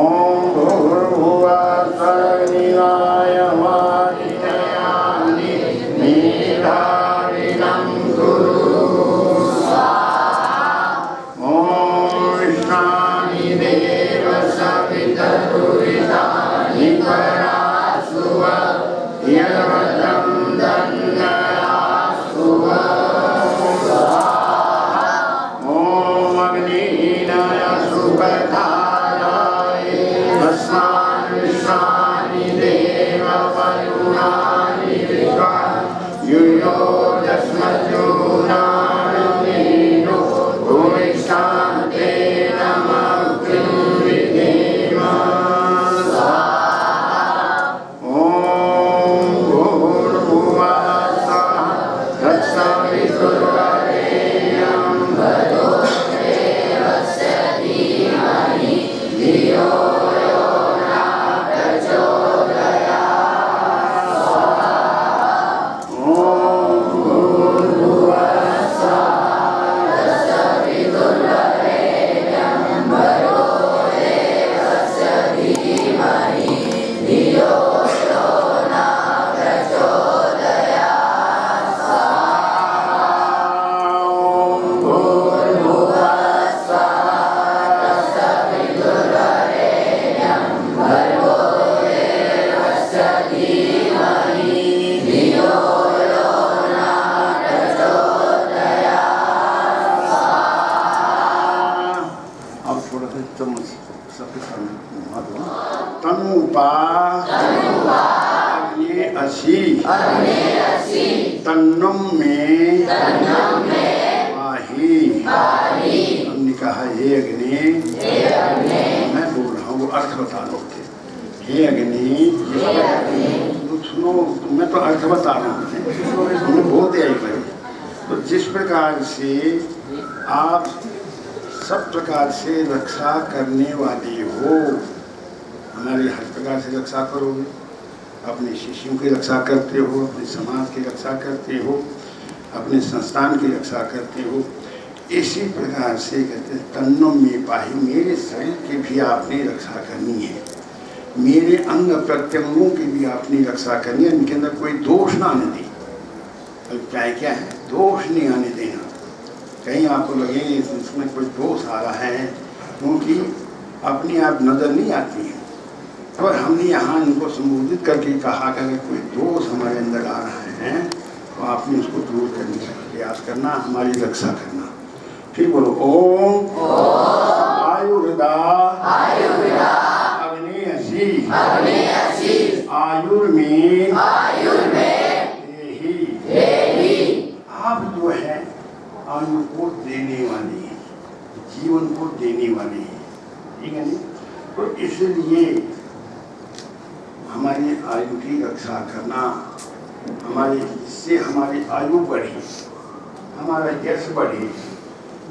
A: ओम भूर्भुवः स्वर्णिवाय वादितयाग्नि मेधाविनं कुरु स्वाहा। ओम विश्वानि देव सवितरुरितानि परासुव यद्वत्रं दन्नयासुव स्वाहा। ओम अग्निनाय सुपथाय अस्मान् विश्वानि देव वयुनानि विद्वा यूयो दस्मज्जोनानमेनो भूयिष्ठान्ते नमः विदेव स्वाहा। ओम भूर्भुवः स्वः तत्सवितुर्वरेण्यं भर्गो देवस्य धीमहि धियो यो न प्रचोदयात्। तनुपा अग्ने असी तन्नम में वाही। हमने कहा हे अग्नि, मैं बोल रहा हूँ, वो अर्थ बता रहा हूँ। हे अग्नि, तो सुनो, मैं तो अर्थ बता रहा हूँ, हमें बोलते आई पहले। तो जिस प्रकार से आप सब प्रकार से रक्षा करने वाले हो, हमारी हर प्रकार से रक्षा करोगे, अपने शिष्यों की रक्षा करते हो, अपने समाज की रक्षा करते हो, अपने संस्थान की रक्षा करते हो, इसी प्रकार से कहते हैं तन्नम में पाही, मेरे शरीर की भी आपने रक्षा करनी है, मेरे अंग प्रत्यंगों की भी आपने रक्षा करनी है, इनके अंदर कोई दोष ना आने दें। अभिप्राय क्या है? दोष नहीं आने देना। कहीं आपको लगे इसमें कोई दोष आ रहा है, क्योंकि अपनी आप नज़र नहीं आती है, तो हमने यहाँ इनको संबोधित करके कहा कि अगर कोई दोष हमारे अंदर आ रहा है तो आपने उसको दूर करने का प्रयास करना, हमारी रक्षा करना। फिर बोलो ओम आयुर्दा अग्नि असी आयुर्में देहि। आप जो है आयु को देने वाली है, जीवन को देने वाली है, ठीक है नहीं? तो इसलिए हमारी आयु की रक्षा करना, जिससे हमारी आयु बढ़े, हमारा यश बढ़े,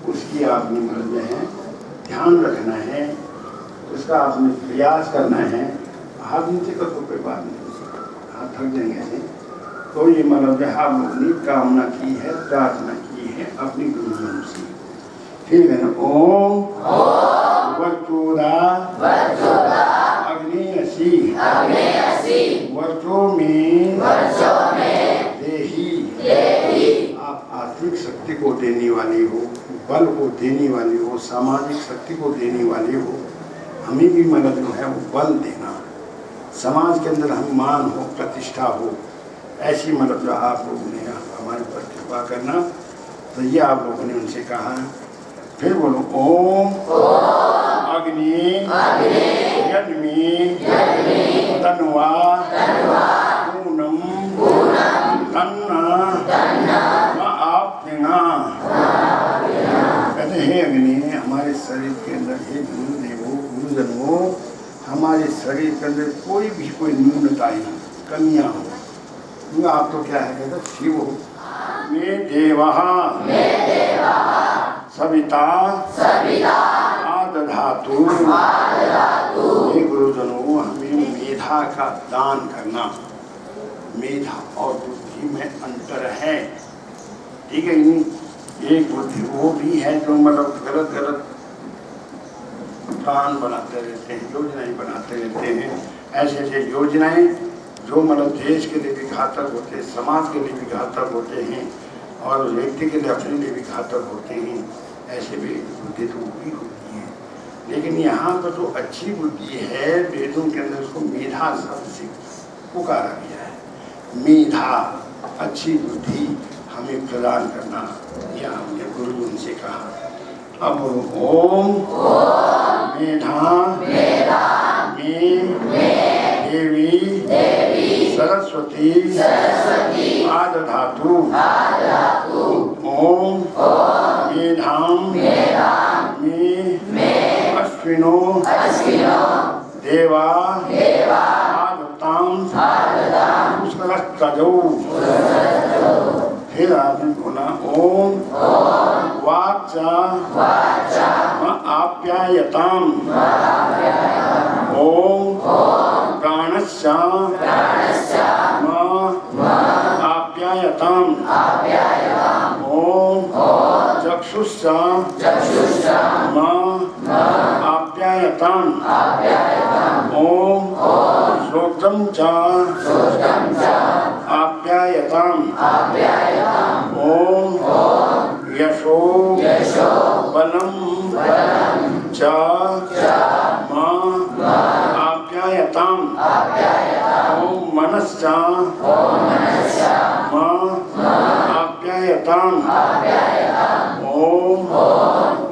A: उसकी आपने मतलब जो है ध्यान रखना है, उसका आपने प्रयास करना है। हाथ नीचे कर तो कोई बात नहीं, हाथ थक जाएंगे ऐसे। तो ये मतलब जो आप लोगों ने कामना की है, प्रार्थना की है अपनी गुरुजन से, ठीक है ना? ओम वर्चोदा अग्नि असी वर्चो में देहि। आप आत्मिक शक्ति को देने वाले हो, बल को देने वाले हो, सामाजिक शक्ति को देने वाले हो, हमें भी मदद जो है वो बल देना, समाज के अंदर हम मान हो, प्रतिष्ठा हो, ऐसी मदद जो आप लोगों ने हमारे पर कृपा करना। तो ये आप लोगों ने उनसे कहा। फिर बोलो ओम अग्नि यज्ञ तन्वा पूनम तन्ना आप्तिना। कहते हैं अग्नि, हमारे शरीर के अंदर, हे गुरुदेवो गुरुजनों, हमारे शरीर के अंदर कोई भी कोई न्यूनताएं हो, कमियां हो, आप तो क्या है कहते शिव हो। में देवा सविता आदधातु। हे गुरुजनों, हमें मेधा का दान करना। मेधा और बुद्धि में अंतर है, ठीक है? एक बुद्धि वो भी है जो मतलब गलत गलत प्लान बनाते रहते हैं, योजनाएं बनाते रहते हैं। ऐसे ऐसे योजनाएं जो मतलब देश के लिए भी घातक होते हैं, समाज के लिए भी घातक होते हैं, और व्यक्ति के लिए अपने लिए भी घातक होते हैं। ऐसे भी बुद्धि तो भी होती है, लेकिन यहाँ पर जो अच्छी बुद्धि है, वेदों के अंदर उसको मेधा शब्द से पुकारा गया है। मेधा, अच्छी बुद्धि हमें प्रदान करना, यह हमने गुरु उनसे कहा। अब ओम मेधा में देवी सरस्वती आदधातु। ओम मेधाम में अश्विनो देवा आदताम पुष्करस्तजौ। फिर आपने बोला ओम वाचा आप्यायताम। ओम प्राणस्या आप्यायताम। ओम चक्षुस्या आप्यायताम। ओम श्रोत्रम च आप्यायताम। ओम यशो बलम च आप्यायताम। ओम मनस्या आप्यायताम। ओम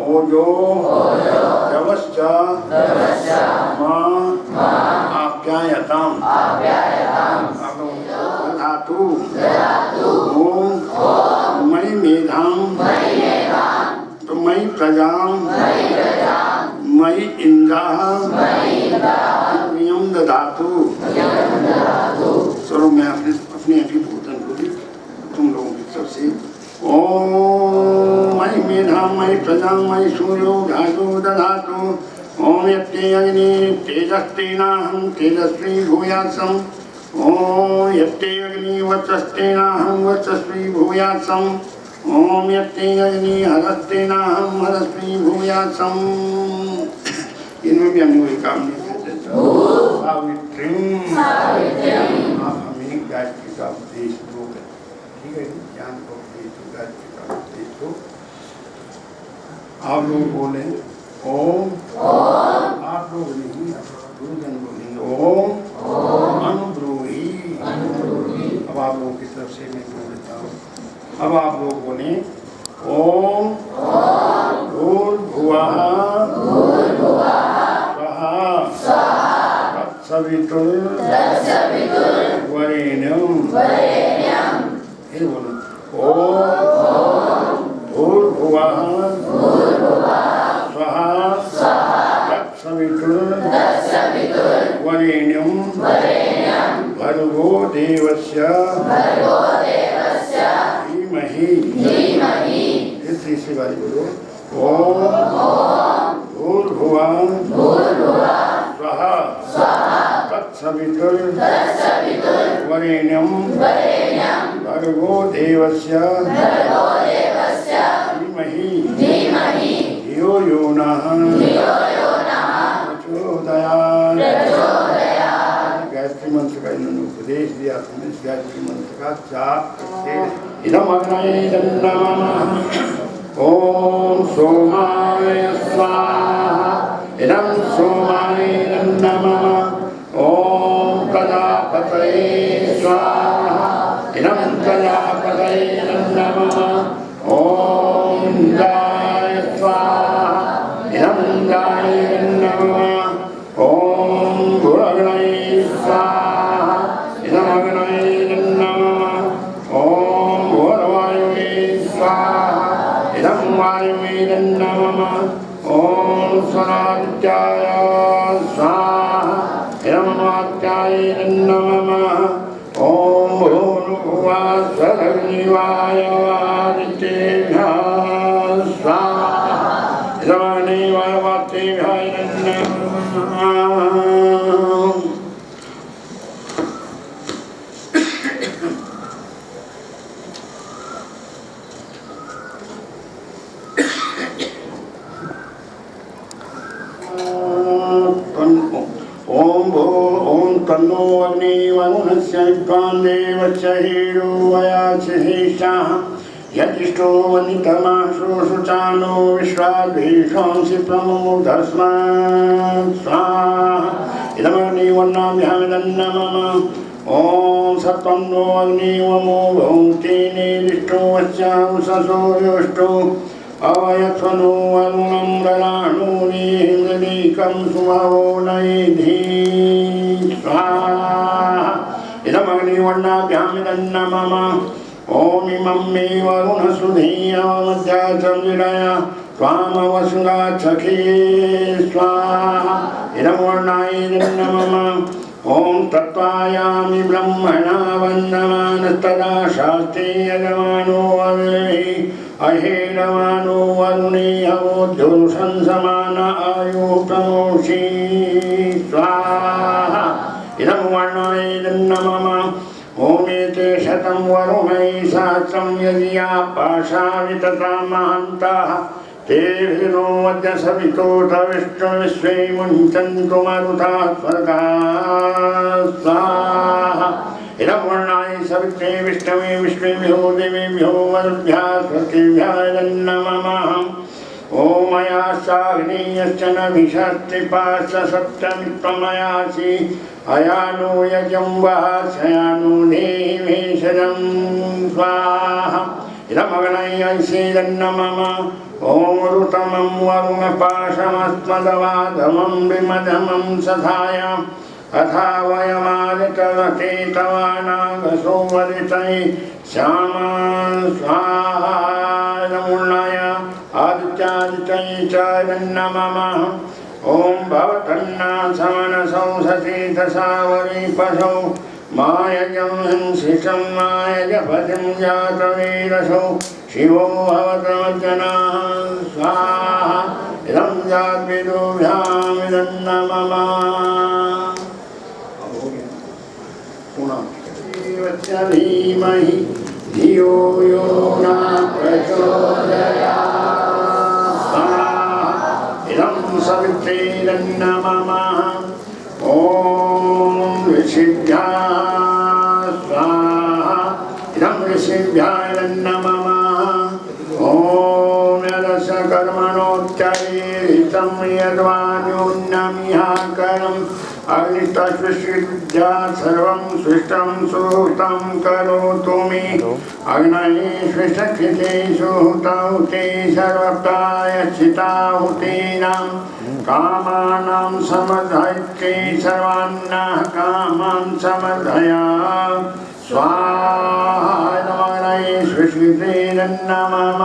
A: ओजो जवश्च दधातु ओम मयि मेधाम तो मयि प्रजाम मयि इंद्रः प्रियम दधातु। चलो मैं अपने अभिभूतन को भी तुम लोगों की तरफ से ओम मयि मेधाम मयि प्रजाम मयि सूर्यो धातु दधातु। ओम यत्ते अग्नि तेजस्तेनाहं तेजस्वी भूयात्सम्। ओम यत्ते अग्नि वचस्तेनाहं वचस्वी भूयात्सम्। ओम यत्ते अग्नि हरस्तेनाहं हरस्वी भूयात्सम्। इनमें भी हमने वही काम नहीं करते। सावित्रीं आप हमें गायत्री का उपदेश दो। ठीक है, ज्ञान का उपदेश दो, गायत्री का उपदेश दो। आप लोग बोले ओम, आप लोग नहीं, गुरुजन बोलेंगे ओम अनुब्रूहि। अब आप लोगों की तरफ से मैं बोल देता हूँ। अब आप लोग बोले ओम भूर्भुवः स्वः तत्सवितुर्वरेण्यं। फिर बोलो ओम भूर्भुवः स्वः तत्सवितुर्वरेण्यं भर्गो देवस्य धीमहि। तीसरी बारी बोलो ओम भूर्भुवः स्वः तत्सवितुर्वरेण्यं भर्गो देवस्य धीमहि धियो यो नः प्रचोदयात्। गायत्री मंत्र का इन्होंने उपदेश दिया। इस गायत्री मंत्र का जाप करते इदम् अग्नये नमः। ओम सोमाय स्वाहा इदं सोमाय नमः। ओम प्रजापतये स्वाहा इदं प्रजापतये नमः। ओम इंद्राय स्वाहा इदं इंद्राय नमः। ओम भूरग्नये स्वाहा इदम् अग्नये नमः। ओम भूर्वायुवे स्वाहा इदं वायुवे नमः। ओम स्वरादित्याय स्वाहा इदं वात्याय नमः। ओम भूर्भुवः स्वरग्निवाय आदित्येभ्यः स्वाहा इदम् अग्निवाय वात्तेभ्यः नमः। ओम तन्नो अग्नि वरुणस्य विद्वान् देवस्य हीरो वयाचिषेषाः यदिष्टो वनितमाशु शुचानो विश्वाद्भीषंसि प्रमुदस्मात् स्वाहा इदमग्नि वर्णाभ्यामिदं नमः। ओम सत्वन्नो अग्नि वमो भौतेने दिष्टो वस्यांससो योष्टो अवयत्वनो वरुणं रणाणूनीकं सुमवो नैधि स्वाहा इदमग्निवर्णाभ्यामिदं नमः। ओम इमं मे वरुणसुधीयमध्याचं विरय त्वामवसुधा सखी स्वाहा इदं वर्णाय नमः। ओम तत्त्वायामि ब्रह्मणा वन्दमानस्तदा शास्त्रे यजमानो अविर्हि अहेरमानो वरुणे अवोद्धुषं समान आयु प्रमोषि स्वाहा इदं वर्णाय नमः। ओमेते शतं वरुणैः सहस्रं यदि पाशावितता महान्ताः तेभिरो वद्य सवितोष विष्णु विश्वे मुञ्चन्तु मरुतः स्वर्गाः स्वाहा इदं वर्णाय सवित्रे विष्णवे विश्वेभ्यो देवेभ्यो वरुभ्यः स्वस्तिभ्यः नमः। ओमयासाग्नेयश्च नभिषस्त्रिपाश्च सप्तमित्वमयासि अयानो यजं वः शयानो देहि भेषजं स्वाहा इदमग्नयैषेदं नमः। ओम ऋतमं वरुणपाशमस्मदवाधमं विमधमं सधायां अथा वयमादितवते तवानागसोमदितै श्यामा स्वाहा नमोन्नाय आदित्यादितै च नमः। ओम भवतन्ना समनसौ सचेतसावरी पशौ मायजं हिंसितं मायजपतिं जातवीरसौ शिवो भवतमज्जनाः स्वाहा इदं जाद्विदुभ्यामिदं नमः। धीमहि धियो यो न प्रचोदयात् इदं सवित्रे नमः। ओम ऋषिभ्याः स्वाहा इदं ऋषिभ्याय नमः। ओम यदस्य कर्मणोच्चरितं यद्वान्योन्नमिहाकरम् अग्नितस्विद्या सर्वं सृष्टं सुहृतं करोतु मे। अग्नये स्विष्टकृते सुहृतौ ते सर्वप्रायश्चिताहुतीनां कामानां समधयते सर्वान्नः कामान् समधया स्वाहा नमः स्विष्टकृते नमः।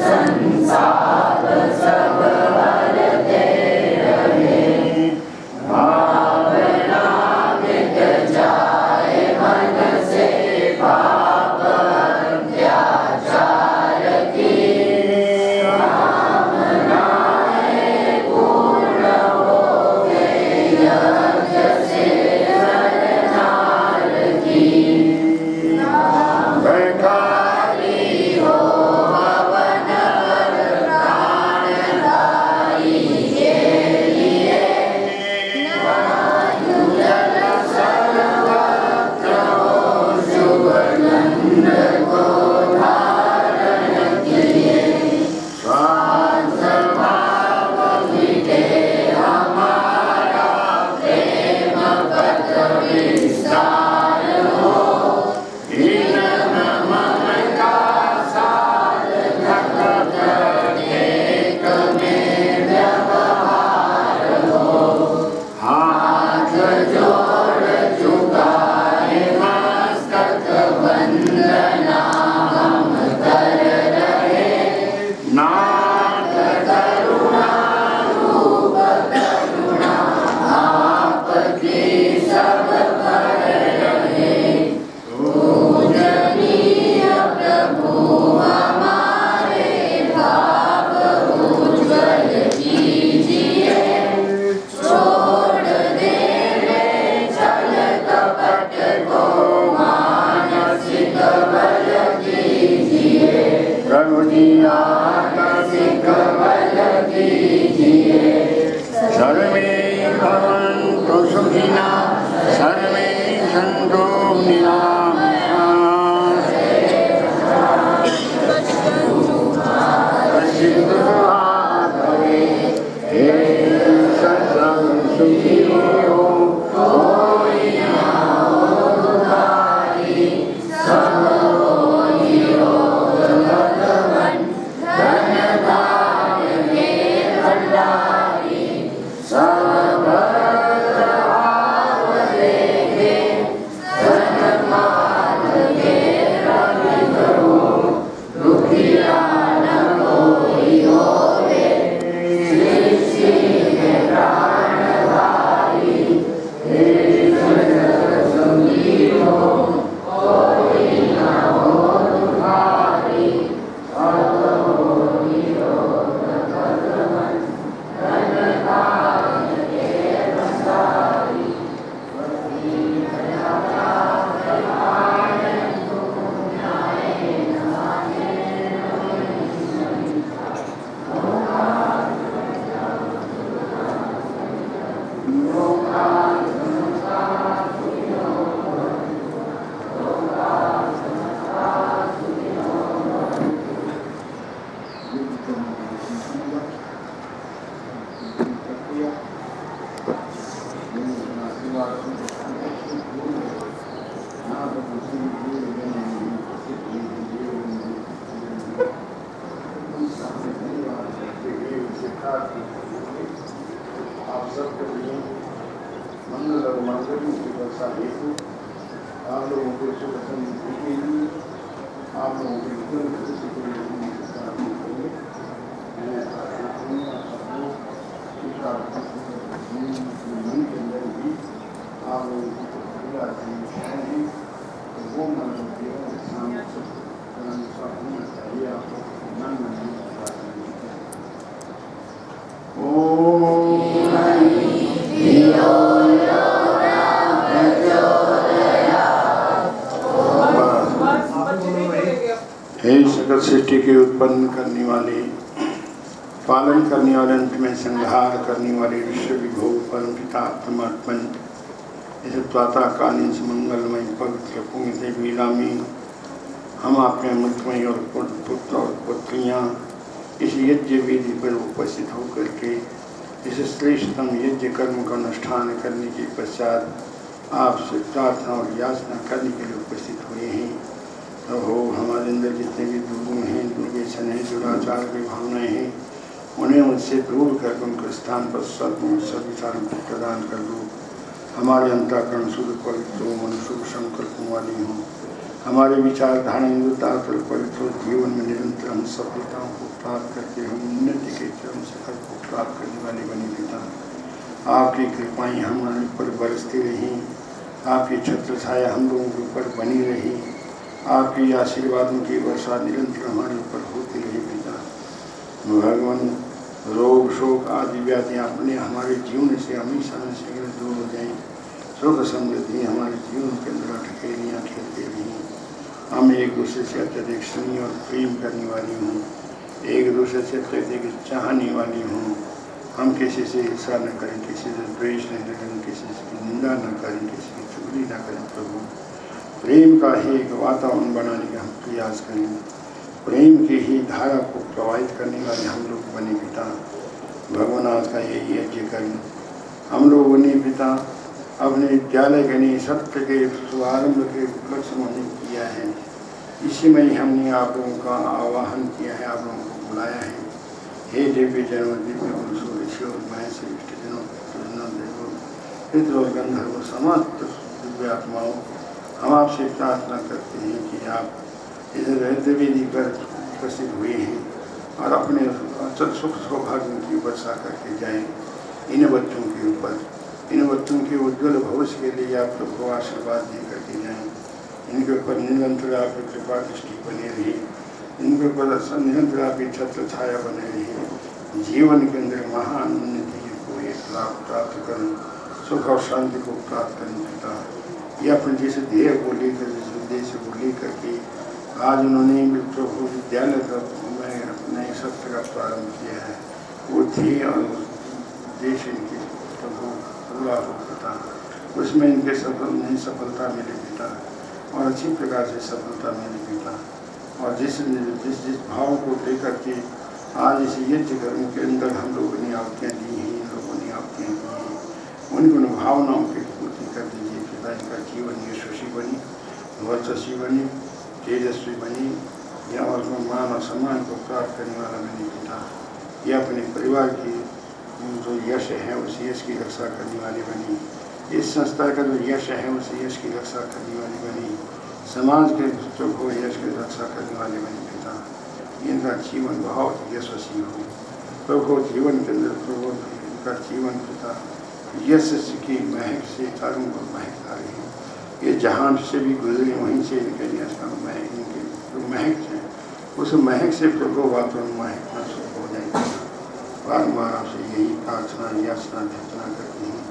C: संसार सब
A: आप सबके लिए मंगल और मंगलों की वर्षा हेतु आप लोगों के सुख समृद्धि के लिए आप लोगों के जीवन खुशी के लिए प्रार्थना करेंगे। मैं प्रार्थना करूँगा सबको मन के अंदर भी आप लोगों की प्रतिक्रिया है तो वो मन होना चाहिए। आपको मन मन हे जगत सृष्टि के उत्पन्न करने वाले, पालन करने वाले, अंत में संहार करने वाले विश्व विभोग परम पिता परमात्मा, इस प्रातःकालीन मंगलमय पवित्र पुण्य लीला में हम अपने अमृतमय और पुत्र और पुत्रियाँ इस यज्ञ वेदी पर उपस्थित होकर के इस श्रेष्ठतम यज्ञ कर्म का अनुष्ठान करने के पश्चात आपसे प्रार्थना और याचना करने के लिए उपस्थित हुए हैं। प्रभु, हमारे अंदर जितने भी दुर्गुण हैं, दुर्व्यसन है, दुराचार की भावनाएं हैं, उन्हें उनसे दूर कर उनके स्थान पर सद्गुण सविचारों को प्रदान कर दो। हमारे अंतःकरण शुद्ध पवित्र मनुष्य शुभ संकल्प वाली हों, हमारे विचारधारा इंद्रताल पवित्र जीवन में निरंतर हम सफलताओं को प्राप्त करके हम उन्नति के चरम शिखर को प्राप्त करने वाले बने पिता। आपकी कृपाएं हमारे ऊपर बरसती रहीं, आपकी छत्र छाया हम लोगों के ऊपर बनी रही, आपकी आशीर्वादों की वर्षा निरंतर हमारे ऊपर होती रही पिता। भगवान, रोग शोक आदि व्याधियाँ अपने हमारे जीवन से हमेशा शीघ्र दूर हो जाएं। सुख समृद्धि हमारे जीवन के अंदर ठकेलियाँ खेलते रहीं। हम एक दूसरे से अत्यधिक स्नेह और प्रेम करने वाली हूँ, एक दूसरे से अत्यधिक चाहने वाली हूँ। हम किसी से ईर्षा न करें, किसी से द्वेष न करें, किसी की निंदा न करें, किसी की चुगली न करें। प्रभु, प्रेम का ही एक वातावरण बनाने का हम प्रयास करें, प्रेम की ही धारा को प्रवाहित करने वाले हम लोग बने पिता। भगवान, आज का ये यज्ञ करें हम लोगों ने पिता अपने विद्यालय के नहीं सत्य के शुभारंभ के उपलक्ष्य में किया है। इसी में ही हमने आप लोगों का आवाहन किया है, आप लोगों को बुलाया है। हे दिव्य जनों, दिव्य पुरुषों, ऋषियों, महर्षि, इष्टजनों, देवों, पितृ और गंधर्व समस्त दिव्य आत्माओं, हम आपसे प्रार्थना करते हैं कि आप इस रहते वेदी पर उपस्थित हुए हैं और अपने सुख सौभाग्य की वर्षा करके जाएं इन बच्चों के ऊपर। इन बच्चों के उज्ज्वल भविष्य के लिए आप प्रभु आशीर्वाद दे करके जाएं। इनके ऊपर निरंतर आपकी कृपा दृष्टि बने रही, इनके ऊपर निरंतर आपकी छत्र छाया बने रही। जीवन के अंदर महान उन्नति को एक लाभ प्राप्त करें, सुख और शांति को प्राप्त करने पिता। ये अपने जैसे ध्येय को लेकर, जिस उद्देश्य को लेकर के आज उन्होंने प्रभु विद्यालय का नए सत्र का प्रारंभ किया है, वो ध्येय और उद्देश्य इनके प्रभु पूरा हो पिता। उसमें इनके सफलता मिले पिता और अच्छी प्रकार से सफलता मिले पिता। और जिस भाव को लेकर के आज इस यज्ञ कर्म के अंदर हम लोगों ने आहुतियाँ दी हैं, इन लोगों ने आहुतियाँ दी हैं, उन गुण भावनाओं की पूर्ति कर दीजिए पिता। इनका जीवन यशस्वी बनी, वर्चस्वी बनी, तेजस्वी बनी, या और मान और सम्मान को प्राप्त करने वाला बनी पिता। ये अपने परिवार की जो यश है उस यश की रक्षा करने वाली बनी, इस संस्था का जो यश है उस यश की रक्षा करने वाली बनी, समाज के जो को यश की रक्षा करने वाली बनी पिता। इनका जीवन बहुत यशस्वी हो प्रभु। जीवन के अंदर प्रभु इनका जीवन पिता यश की महक से चारों को महकता रही। ये जहाँ से भी गुजरे वहीं से इनके लिए महक, इनके जो महक है उस महक से प्रभु वातावरण महकना शुरू हो जाएगा। बारम्बार आपसे यही प्रार्थना याचना ध्यान करते हैं।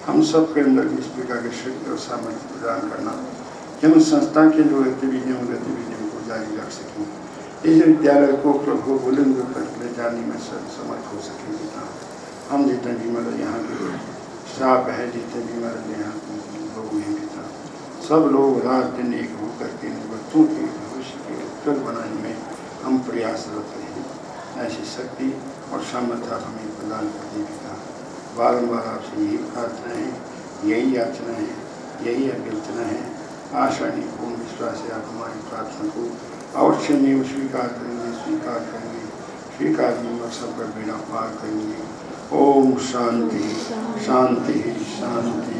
A: हम सब के अंदर इस प्रकार की शक्ति और सामर्थ्य प्रदान करना कि हम संस्था के जो गतिविधियों को जारी रख सकें, इस विद्यालय को प्रभु बुलंद पर ले जाने में समर्थ हो सके पिता। हम जितने भी मतलब यहाँ के स्टाफ है, जितने भी मतलब यहाँ लोग हैं पिता, सब लोग रात दिन एक हो करके बच्चों के भविष्य के उज्जवल बनाने में हम प्रयासरत रहें। ऐसी शक्ति और सामर्थ्य हमें प्रदान करते पिता। बारम्बार आपसे यही प्रार्थना है, यही याचना है, यही अभ्यर्थना है। आशा नहीं पूर्ण विश्वास से आप हमारी प्रार्थना को अवश्य नहीं स्वीकार करेंगे, स्वीकार नहीं और सबका बेड़ा पार करेंगे। ओम शांति शांति शांति।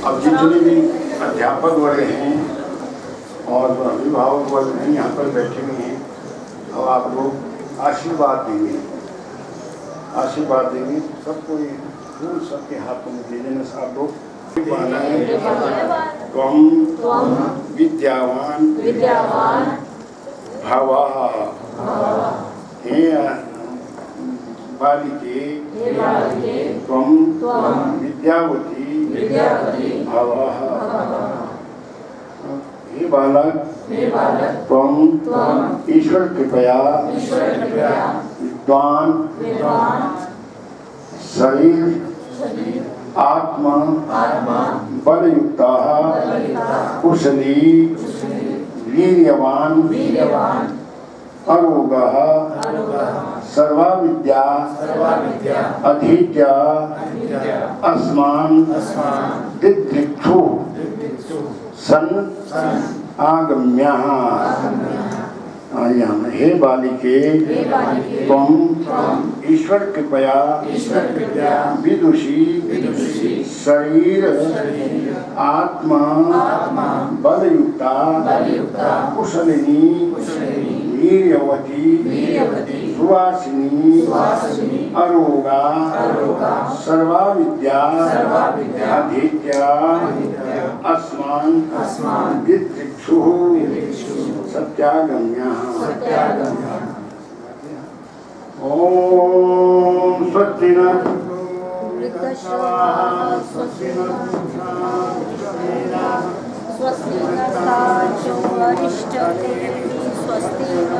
A: अब जितने भी अध्यापक वर्ग हैं और अभिभावक वर्ग हैं यहाँ पर बैठे हुए हैं, अब आप लोग आशीर्वाद देंगे, आशीर्वाद देंगे सबको। ये फूल सबके हाथों में दे देना। आप लोग त्वं विद्यावान भवः। हे बालिके त्वं विद्यावती भवः। हे बालक त्वं ईश्वर कृपया विद्वान शरीर आत्मा बलयुक्ता कुशली वीर्यवान अरोगः सर्वाविद्या अधीत्य अस्मान् दिदृक्षु सन् आगम्यः। हे बालिके त्वं ईश्वर कृपया विदुषी शरीर आत्मा बलयुक्ता कुशलिनी वीर्यवती सुवासिनी अरोगा सर्वाविद्या अधीत्य अस्मान् दिदृक्षुः सत्यागम्यः। ओम स्वस्ति न
B: स्वस्ति नस्तार्क्ष्यो अरिष्टते स्वस्ति
A: न